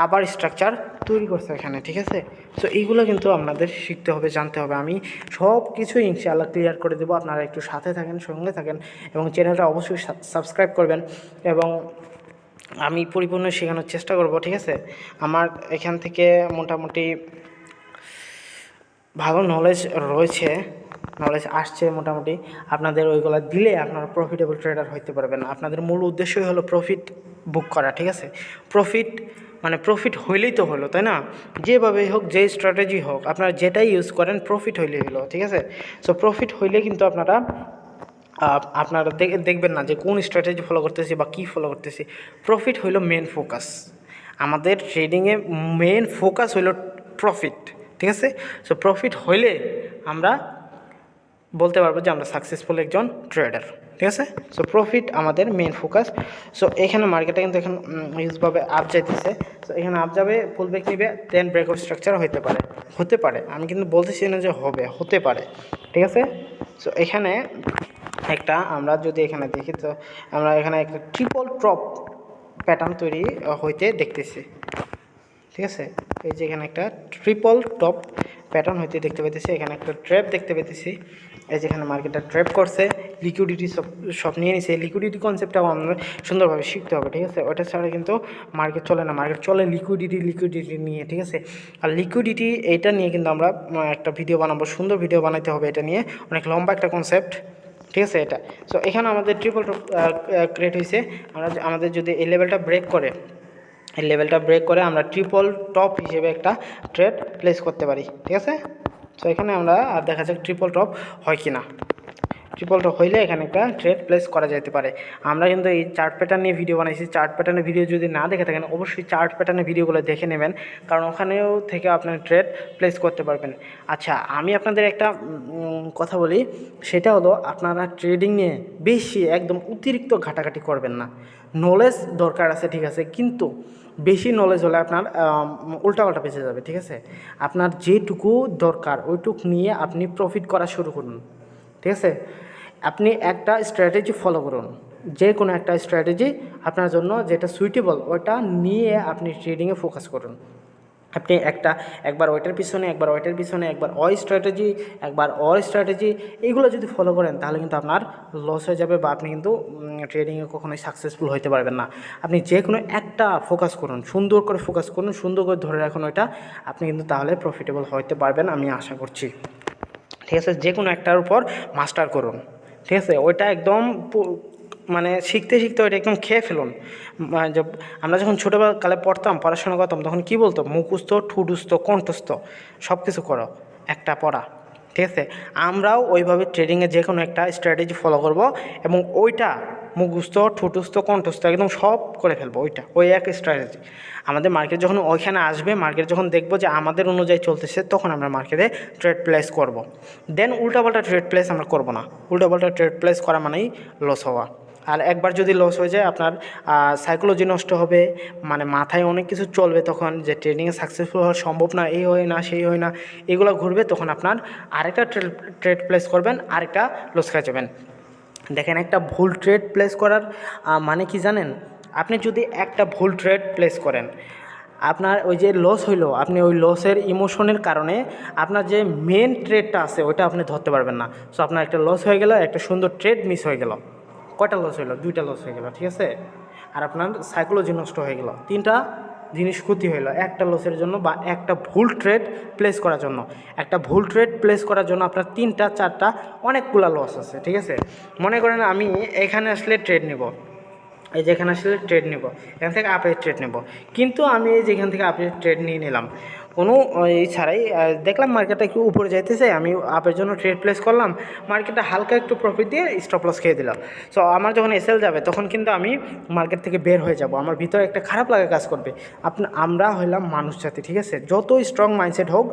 আবার স্ট্রাকচার তৈরি করছে এখানে, ঠিক আছে। সো এইগুলো কিন্তু আপনাদের শিখতে হবে, জানতে হবে। আমি সব কিছুই ইনশাআল্লাহ ক্লিয়ার করে দেবো, আপনারা একটু সাথে থাকেন, সঙ্গে থাকেন এবং চ্যানেলটা অবশ্যই সাবস্ক্রাইব করবেন এবং আমি পরিপূর্ণ শেখানোর চেষ্টা করব, ঠিক আছে। আমার এখান থেকে মোটামুটি ভালো নলেজ রয়েছে, নলেজ আসছে মোটামুটি। আপনাদের ওইগুলো দিলে আপনারা প্রফিটেবল ট্রেডার হইতে পারবেন। আপনাদের মূল উদ্দেশ্যই হলো প্রফিট বুক করা, ঠিক আছে। প্রফিট মানে প্রফিট হইলেই তো হলো, তাই না? যেভাবেই হোক, যে স্ট্র্যাটেজি হোক, আপনারা যেটাই ইউজ করেন প্রফিট হইলেই হলো, ঠিক আছে। সো প্রফিট হইলে কিন্তু আপনারা আপনারা দেখবেন না যে কোন স্ট্র্যাটেজি ফলো করতেছি বা কী ফলো করতেছি। প্রফিট হইলো মেন ফোকাস। আমাদের ট্রেডিংয়ে মেন ফোকাস হইলো প্রফিট, ঠিক আছে। সো প্রফিট হইলে আমরা বলতে পারবো যে আমরা সাকসেসফুল একজন ট্রেডার, ঠিক আছে। সো প্রফিট আমাদের মেন ফোকাস। সো এখানে মার্কেটে কিন্তু এখন ইউজভাবে আপ যাইতেছে। সো এখানে আপ যাবে, ফুল ব্রেক নিবে, দেন ব্রেকআউট স্ট্রাকচার হতে পারে, আমি কিন্তু বলতেছি না যে হবে, হতে পারে, ঠিক আছে। সো এখানে একটা আমরা যদি এখানে দেখি, তো আমরা এখানে একটা ট্রিপল টপ প্যাটার্ন তৈরি হইতে দেখতেছি, ঠিক আছে। এই যে এখানে একটা ট্রিপল টপ প্যাটার্ন হইতে দেখতে পেতেছি, এখানে একটা ট্র্যাপ দেখতে পেতেছি। এই যেখানে মার্কেটটা ট্র্যাপ করছে, লিকুইডিটি সব নিয়ে নিছে। লিকুইডিটি কনসেপ্টটাও আমাদের সুন্দরভাবে শিখতে হবে, ঠিক আছে। ওটা ছাড়া কিন্তু মার্কেট চলে না। মার্কেট চলে লিকুইডিটি নিয়ে, ঠিক আছে। আর লিকুইডিটি এইটা নিয়ে কিন্তু আমরা একটা ভিডিও বানাবো, সুন্দর ভিডিও বানাইতে হবে এটা নিয়ে, অনেক লম্বা একটা কনসেপ্ট, ঠিক আছে এটা। সো এখানে আমাদের ট্রিপল টপ ক্রিয়েট হয়েছে। আমাদের যদি এই লেভেলটা ব্রেক করে, এই লেভেলটা ব্রেক করে আমরা ট্রিপল টপ হিসেবে একটা ট্রেড প্লেস করতে পারি, ঠিক আছে। সো এখানে আমরা আর দেখা যাক ট্রিপল টপ হয় কি না। ট্রিপল টপ হইলে এখানে একটা ট্রেড প্লেস করা যেতে পারে। আমরা কিন্তু এই চার্ট প্যাটার্ন নিয়ে ভিডিও বানাইছি। চার্ট প্যাটার্নের ভিডিও যদি না দেখে থাকেন, অবশ্যই চার্ট প্যাটার্নের ভিডিওগুলো দেখে নেবেন, কারণ ওখানেও থেকে আপনার ট্রেড প্লেস করতে পারবেন। আচ্ছা, আমি আপনাদের একটা কথা বলি, সেটা হলো আপনারা ট্রেডিং নিয়ে বেশি একদম অতিরিক্ত ঘাটাঘাটি করবেন না। নলেজ দরকার আছে, ঠিক আছে, কিন্তু বেশি নলেজ হলে আপনার উল্টাপাল্টা বেঁচে যাবে, ঠিক আছে। আপনার যেটুকু দরকার ওইটুকু নিয়ে আপনি প্রফিট করা শুরু করুন, ঠিক আছে। আপনি একটা স্ট্র্যাটেজি ফলো করুন, যে কোনো একটা স্ট্র্যাটেজি আপনার জন্য যেটা সুইটেবল ওটা নিয়ে আপনি ট্রেডিংয়ে ফোকাস করুন। আপনি একবার ওইটার পিছনে, একবার স্ট্র্যাটেজি, একবার স্ট্র্যাটেজি, এইগুলো যদি ফলো করেন তাহলে কিন্তু আপনার লস হয়ে যাবে, বা আপনি কিন্তু ট্রেডিংয়ে কখনোই সাকসেসফুল হতে পারবেন না। আপনি যে কোনো একটা ফোকাস করুন, সুন্দর করে ফোকাস করুন, সুন্দর করে ধরে রাখুন ওইটা, আপনি কিন্তু তাহলে প্রফিটেবল হতে পারবেন, আমি আশা করছি, ঠিক আছে। যে কোনো একটার উপর মাস্টার করুন, ঠিক আছে। ওইটা একদম মানে শিখতে শিখতে ওইটা একদম খেয়ে ফেলুন। আমরা যখন ছোটোবেলাকালে পড়াশোনা করতাম, তখন কী বলতো, মুখস্থ, ঠুটস্থ, কণ্ঠস্থ সব কিছু করো, একটা পড়া, ঠিক আছে। আমরাও ওইভাবে ট্রেডিংয়ে যে কোনো একটা স্ট্র্যাটেজি ফলো করব, এবং ওইটা মুখস্থ, ঠুটস্থ, কণ্ঠস্থ একদম সব করে ফেলবো, ওই এক স্ট্র্যাটেজি। আমাদের মার্কেট যখন ওইখানে আসবে, মার্কেট যখন দেখবো যে আমাদের অনুযায়ী চলতেছে, তখন আমরা মার্কেটে ট্রেড প্লেস করব। দেন উল্টাপাল্টা ট্রেড প্লেস আমরা করব না। উল্টাপাল্টা ট্রেড প্লেস করা মানেই লস হওয়া। আর একবার যদি লস হয়ে যায়, আপনার সাইকোলজি নষ্ট হবে, মানে মাথায় অনেক কিছু চলবে তখন, যে ট্রেডিংয়ে সাকসেসফুল হওয়া সম্ভব না, এই হয় না, সেই হয় না, এগুলো ঘুরবে। তখন আপনার আরেকটা ট্রেড প্লেস করবেন, আরেকটা লস খাই যাবেন। দেখেন, একটা ভুল ট্রেড প্লেস করার মানে কি জানেন? আপনি যদি একটা ভুল ট্রেড প্লেস করেন, আপনার ওই যে লস হইলো, আপনি ওই লসের ইমোশনের কারণে আপনার যে মেন ট্রেডটা আছে ওইটা আপনি ধরতে পারবেন না। সো আপনার একটা লস হয়ে গেল, একটা সুন্দর ট্রেড মিস হয়ে গেল। কয়টা লস হইলো? 2টা লস হয়ে গেল, ঠিক আছে। আর আপনার সাইকোলজি নষ্ট হয়ে গেল, 3টা জিনিস ক্ষতি হইলো একটা লসের জন্য, বা একটা ভুল ট্রেড প্লেস করার জন্য। একটা ভুল ট্রেড প্লেস করার জন্য আপনার 3টা 4টা অনেকগুলো লস আছে, ঠিক আছে। মনে করেন আমি এখানে আসলে ট্রেড নেব, এই যেখানে আসলে ট্রেড নেব, এখান থেকে আপের ট্রেড নেব, কিন্তু আমি এই যেখান থেকে আপের ট্রেড নিয়ে নিলাম কোনো এই ছাড়াই, দেখলাম মার্কেটটা একটু উপরে যাইতেছে, আমি আপের জন্য ট্রেড প্লেস করলাম, মার্কেটটা হালকা একটু প্রফিট দিয়ে স্টপ লস খেয়ে দিলাম। সো আমার যখন এসএল যাবে, তখন কিন্তু আমি মার্কেট থেকে বের হয়ে যাব, আমার ভিতরে একটা খারাপ লাগা কাজ করবে। আমরা হইলাম মানুষ জাতি, ঠিক আছে। যত স্ট্রং মাইন্ডসেট হোক,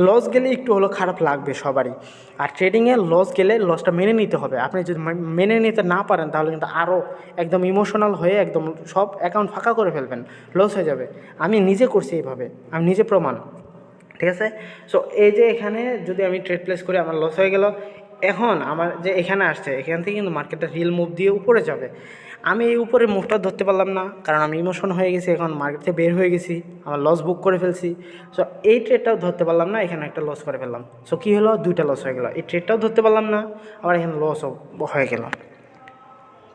লস গেলে একটু হলো খারাপ লাগবে সবারই। আর ট্রেডিংয়ে লস গেলে লসটা মেনে নিতে হবে। আপনি যদি মেনে নিতে না পারেন, তাহলে কিন্তু আরও একদম ইমোশনাল হয়ে একদম সব অ্যাকাউন্ট ফাঁকা করে ফেলবেন, লস হয়ে যাবে। আমি নিজে করছি এইভাবে, আমি নিজে প্রমাণ, ঠিক আছে। সো এই যে এখানে যদি আমি ট্রেড প্লেস করি, আমার লস হয়ে গেল। এখন আমার যে এখানে আসছে, এখান থেকে কিন্তু মার্কেটটা রিল মুভ দিয়ে উপরে যাবে। আমি এই উপরের মুভটা ধরতে পারলাম না, কারণ আমি ইমোশন হয়ে গেছি, এখন মার্কেট থেকে বের হয়ে গেছি, আমার লস বুক করে ফেলছি। সো এই ট্রেডটাও ধরতে পারলাম না, এখানে একটা লস করে ফেললাম। সো কী হলো? 2টা লস হয়ে গেল। এই ট্রেডটাও ধরতে পারলাম না, আবার এখানে লসও হয়ে গেল,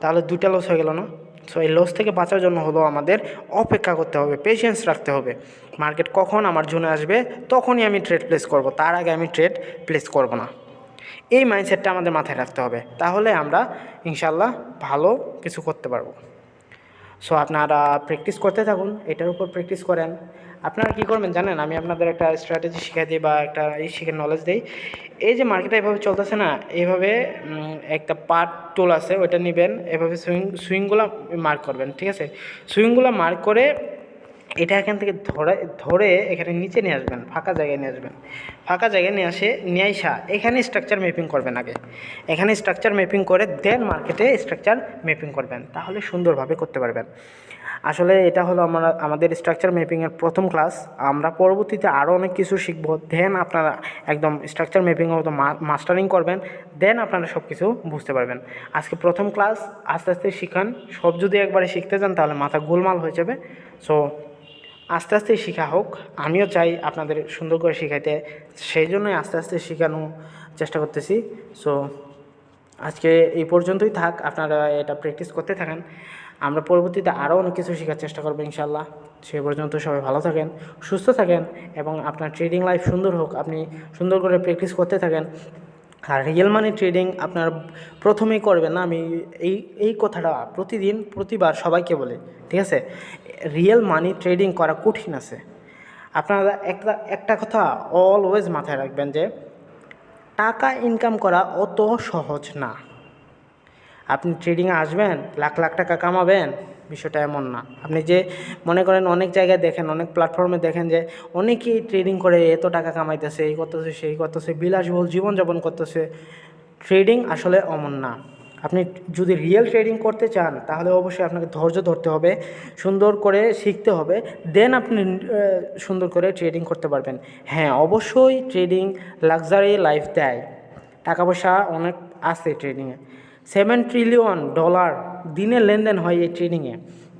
তাহলে 2টা লস হয়ে গেল না? সো এই লস থেকে বাঁচার জন্য হলো আমাদের অপেক্ষা করতে হবে, পেশেন্স রাখতে হবে। মার্কেট কখন আমার জোনে আসবে তখনই আমি ট্রেড প্লেস করব, তার আগে আমি ট্রেড প্লেস করব না। এই মাইন্ডসেটটা আমাদের মাথায় রাখতে হবে, তাহলে আমরা ইনশাল্লাহ ভালো কিছু করতে পারবো। সো আপনারা প্র্যাকটিস করতে থাকুন, এটার উপর প্র্যাকটিস করেন। আপনারা কী করবেন জানেন, আমি আপনাদের একটা স্ট্র্যাটেজি শিখিয়ে দিই বা একটা শিখে নলেজ দিই। এই যে মার্কেটটা এভাবে চলতেছে না, এইভাবে একটা পার্ট টুল আছে, ওইটা নেবেন, এভাবে সুইংগুলো মার্ক করবেন, ঠিক আছে? সুইংগুলো মার্ক করে এটা এখান থেকে ধরে এখানে নিচে নিয়ে আসবেন, ফাঁকা জায়গায় নিয়ে আসবেন। ফাঁকা জায়গায় নিয়ে আসা এখানে স্ট্রাকচার ম্যাপিং করবেন আগে। এখানে স্ট্রাকচার ম্যাপিং করে দেন মার্কেটে স্ট্রাকচার ম্যাপিং করবেন, তাহলে সুন্দরভাবে করতে পারবেন। আসলে এটা হলো আমাদের স্ট্রাকচার ম্যাপিংয়ের প্রথম ক্লাস। আমরা পরবর্তীতে আরও অনেক কিছু শিখব, দেন আপনারা একদম স্ট্রাকচার ম্যাপিংয়ের মতো মাস্টারিং করবেন, দেন আপনারা সব কিছু বুঝতে পারবেন। আজকে প্রথম ক্লাস, আস্তে আস্তে শিখান। সব যদি একবারে শিখতে যান তাহলে মাথা গোলমাল হয়ে যাবে। সো আস্তে আস্তে শেখা হোক, আমিও চাই আপনাদের সুন্দর করে শেখাইতে, সেই জন্যই আস্তে আস্তে শেখানোর চেষ্টা করতেছি। সো আজকে এই পর্যন্তই থাক, আপনারা এটা প্র্যাকটিস করতে থাকেন। আমরা পরবর্তীতে আরও অনেক কিছু শেখার চেষ্টা করবো ইনশাল্লাহ। সে পর্যন্ত সবাই ভালো থাকেন, সুস্থ থাকেন এবং আপনার ট্রেডিং লাইফ সুন্দর হোক। আপনি সুন্দর করে প্র্যাকটিস করতে থাকেন। আর রিয়েল মানি ট্রেডিং আপনার প্রথমেই করবেন না, আমি এই কথাটা প্রতিবার সবাইকে বলি, ঠিক আছে? রিয়েল মানি ট্রেডিং করা কঠিন আছে। আপনারা একটা কথা অলওয়েজ মাথায় রাখবেন যে টাকা ইনকাম করা অত সহজ না। আপনি ট্রেডিংয়ে আসবেন, লাখ লাখ টাকা কামাবেন, বিষয়টা এমন না। আপনি যে মনে করেন অনেক জায়গায় দেখেন, অনেক প্ল্যাটফর্মে দেখেন যে অনেকেই ট্রেডিং করে এত টাকা কামাইতেছে, এই করতেছে, সেই করতেছে, বিলাসবহুল জীবনযাপন করতেছে। ট্রেডিং আসলে অমন না। আপনি যদি রিয়েল ট্রেডিং করতে চান তাহলে অবশ্যই আপনাকে ধৈর্য ধরতে হবে, সুন্দর করে শিখতে হবে, দেন আপনি সুন্দর করে ট্রেডিং করতে পারবেন। হ্যাঁ, অবশ্যই ট্রেডিং লাক্সারি লাইফ দেয়, টাকা পয়সা অনেক আছে ট্রেডিংয়ে। $7 ট্রিলিয়ন দিনে লেনদেন হয় এই ট্রেডিংয়ে,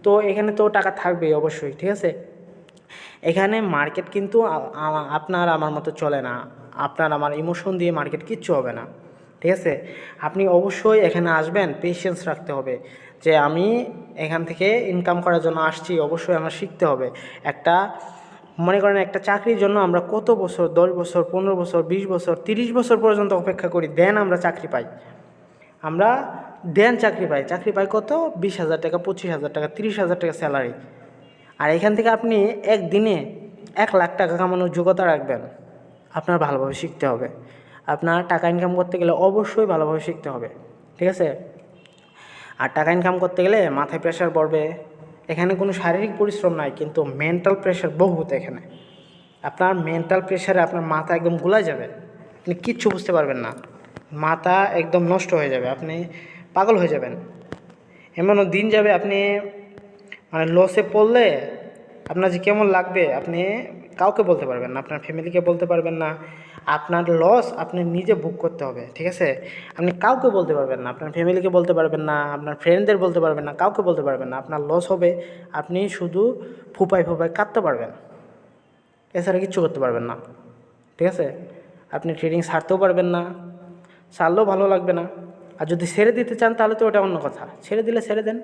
তো এখানে তো টাকা থাকবেই অবশ্যই, ঠিক আছে? এখানে মার্কেট কিন্তু আপনার আমার মতো চলে না, আপনার আমার ইমোশন দিয়ে মার্কেট কিচ্ছু হবে না, ঠিক আছে? আপনি অবশ্যই এখানে আসবেন, পেশেন্স রাখতে হবে যে আমি এখান থেকে ইনকাম করার জন্য আসছি, অবশ্যই আমার শিখতে হবে। মনে করেন একটা চাকরির জন্য আমরা কত বছর, 10 বছর, 15 বছর, 20 বছর, 30 বছর পর্যন্ত অপেক্ষা করি, দেন আমরা চাকরি পাই। চাকরি পাই কত? 20,000 টাকা, 25,000 টাকা, 30,000 টাকা স্যালারি। আর এখান থেকে আপনি একদিনে 1 লাখ টাকা কামানোর যোগ্যতা রাখবেন, আপনার ভালোভাবে শিখতে হবে। আপনার টাকা ইনকাম করতে গেলে অবশ্যই ভালোভাবে শিখতে হবে, ঠিক আছে? আর টাকা ইনকাম করতে গেলে মাথায় প্রেশার পড়বে। এখানে কোনো শারীরিক পরিশ্রম নাই, কিন্তু মেন্টাল প্রেশার বহুত এখানে। আপনার মেন্টাল প্রেশারে আপনার মাথা একদম গুলাই যাবে, আপনি কিচ্ছু বুঝতে পারবেন না, মাথা একদম নষ্ট হয়ে যাবে, আপনি পাগল হয়ে যাবেন। এমনও দিন যাবে আপনি মানে লসে পড়লে আপনার যে কেমন লাগবে আপনি কাউকে বলতে পারবেন না, আপনার ফ্যামিলিকে বলতে পারবেন না। আপনার লস আপনি নিজে ভোগ করতে হবে, ঠিক আছে? আপনি কাউকে বলতে পারবেন না, আপনার ফ্যামিলিকে বলতে পারবেন না, আপনার ফ্রেন্ডদের বলতে পারবেন না, কাউকে বলতে পারবেন না। আপনার লস হবে, আপনি শুধু ফুপাই কাঁদতে পারবেন, এছাড়া কিচ্ছু করতে পারবেন না, ঠিক আছে? আপনি ট্রেডিং ছাড়তেও পারবেন না, ছাড়লেও ভালো লাগবে না। আর যদি ছেড়ে দিতে চান তাহলে তো ওটা অন্য কথা, ছেড়ে দেন,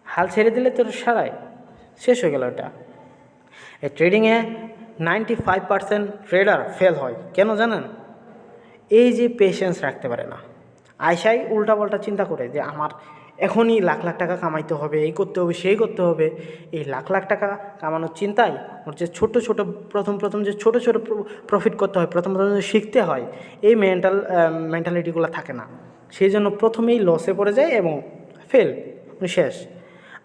হাল ছেড়ে দিলে তো সারাই শেষ হয়ে গেল। এটা এই ট্রেডিংয়ে 95% ট্রেডার ফেল হয় কেন জানেন? এই যে পেশেন্স রাখতে পারে না, আয়সাই উল্টাপাল্টা চিন্তা করে যে আমার এখনই লাখ লাখ টাকা কামাইতে হবে, এই করতে হবে, সেই করতে হবে। এই লাখ লাখ টাকা কামানোর চিন্তায় ওর যে প্রথম যে ছোটো প্রফিট করতে হয়, প্রথম যে শিখতে হয়, এই মেন্টালিটিগুলো থাকে না। সেই জন্য প্রথমেই লসে পড়ে যায় এবং ফেল, শেষ।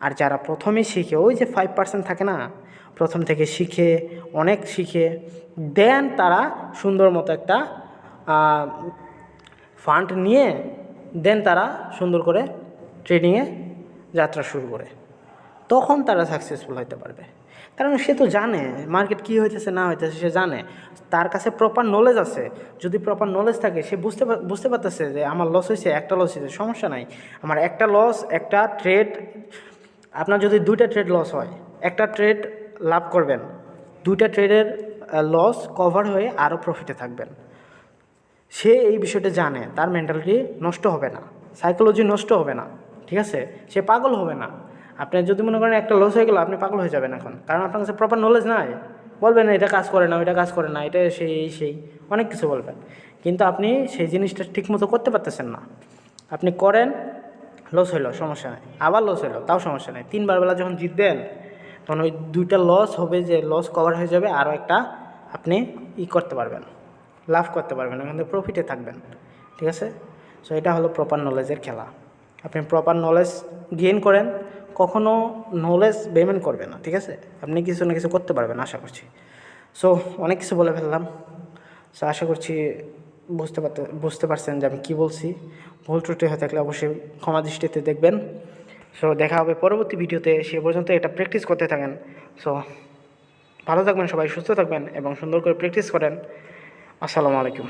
আর যারা প্রথমেই শিখে, ওই যে 5% থাকে না, প্রথম থেকে অনেক শিখে দেন তারা সুন্দর মতো একটা ফান্ড নিয়ে দেন তারা সুন্দর করে ট্রেডিংয়ে যাত্রা শুরু করে, তখন তারা সাকসেসফুল হতে পারবে। কারণ সে তো জানে মার্কেট কী হইতেছে না হইতেছে, সে জানে, তার কাছে প্রপার নলেজ আছে। যদি প্রপার নলেজ থাকে সে বুঝতে পারতেছে যে আমার লস হয়েছে, একটা লস হয়েছে, সমস্যা নাই, আমার একটা ট্রেড, আপনার যদি 2টা ট্রেড লস হয়, একটা ট্রেড লাভ করবেন, 2টা ট্রেডের লস কভার হয়ে আরও প্রফিটে থাকবেন। সে এই বিষয়টা জানে, তার মেন্টালিটি নষ্ট হবে না, সাইকোলজি নষ্ট হবে না, ঠিক আছে? সে পাগল হবে না। আপনি যদি মনে করেন একটা লস হয়ে গেল, আপনি পাগল হয়ে যাবেন এখন, কারণ আপনার কাছে প্রপার নলেজ নাই। বলবেন এটা কাজ করে না, ওইটা কাজ করে না, এটা সেই অনেক কিছু বলবেন, কিন্তু আপনি সেই জিনিসটা ঠিকমতো করতে পারতেছেন না। আপনি করেন, লস হইলো সমস্যা নেই, আবার লস হইলো তাও সমস্যা নেই, 3বার বেলা যখন জিতবেন তখন ওই 2টা লস হবে, যে লস কভার হয়ে যাবে, আরও একটা আপনি করতে পারবেন, লাভ করতে পারবেন, ওখান থেকে প্রফিটে থাকবেন। ঠিক আছে? সো এটা হলো প্রপার নলেজের খেলা। আপনি প্রপার নলেজ গেইন করেন, কখনও নলেজ বেমেন করবে না। ঠিক আছে? আপনি কিছু না কিছু করতে পারবেন আশা করছি। সো অনেক কিছু বলে ফেললাম। সো আশা করছি বুঝতে পারছেন যে আমি কী বলছি। ভুল ত্রুটি হয়ে থাকলে অবশ্যই ক্ষমা দৃষ্টিতে দেখবেন। সো দেখা হবে পরবর্তী ভিডিওতে, সে পর্যন্ত এটা প্র্যাকটিস করতে থাকেন। সো ভালো থাকবেন সবাই, সুস্থ থাকবেন এবং সুন্দর করে প্র্যাকটিস করেন। আসসালামু আলাইকুম।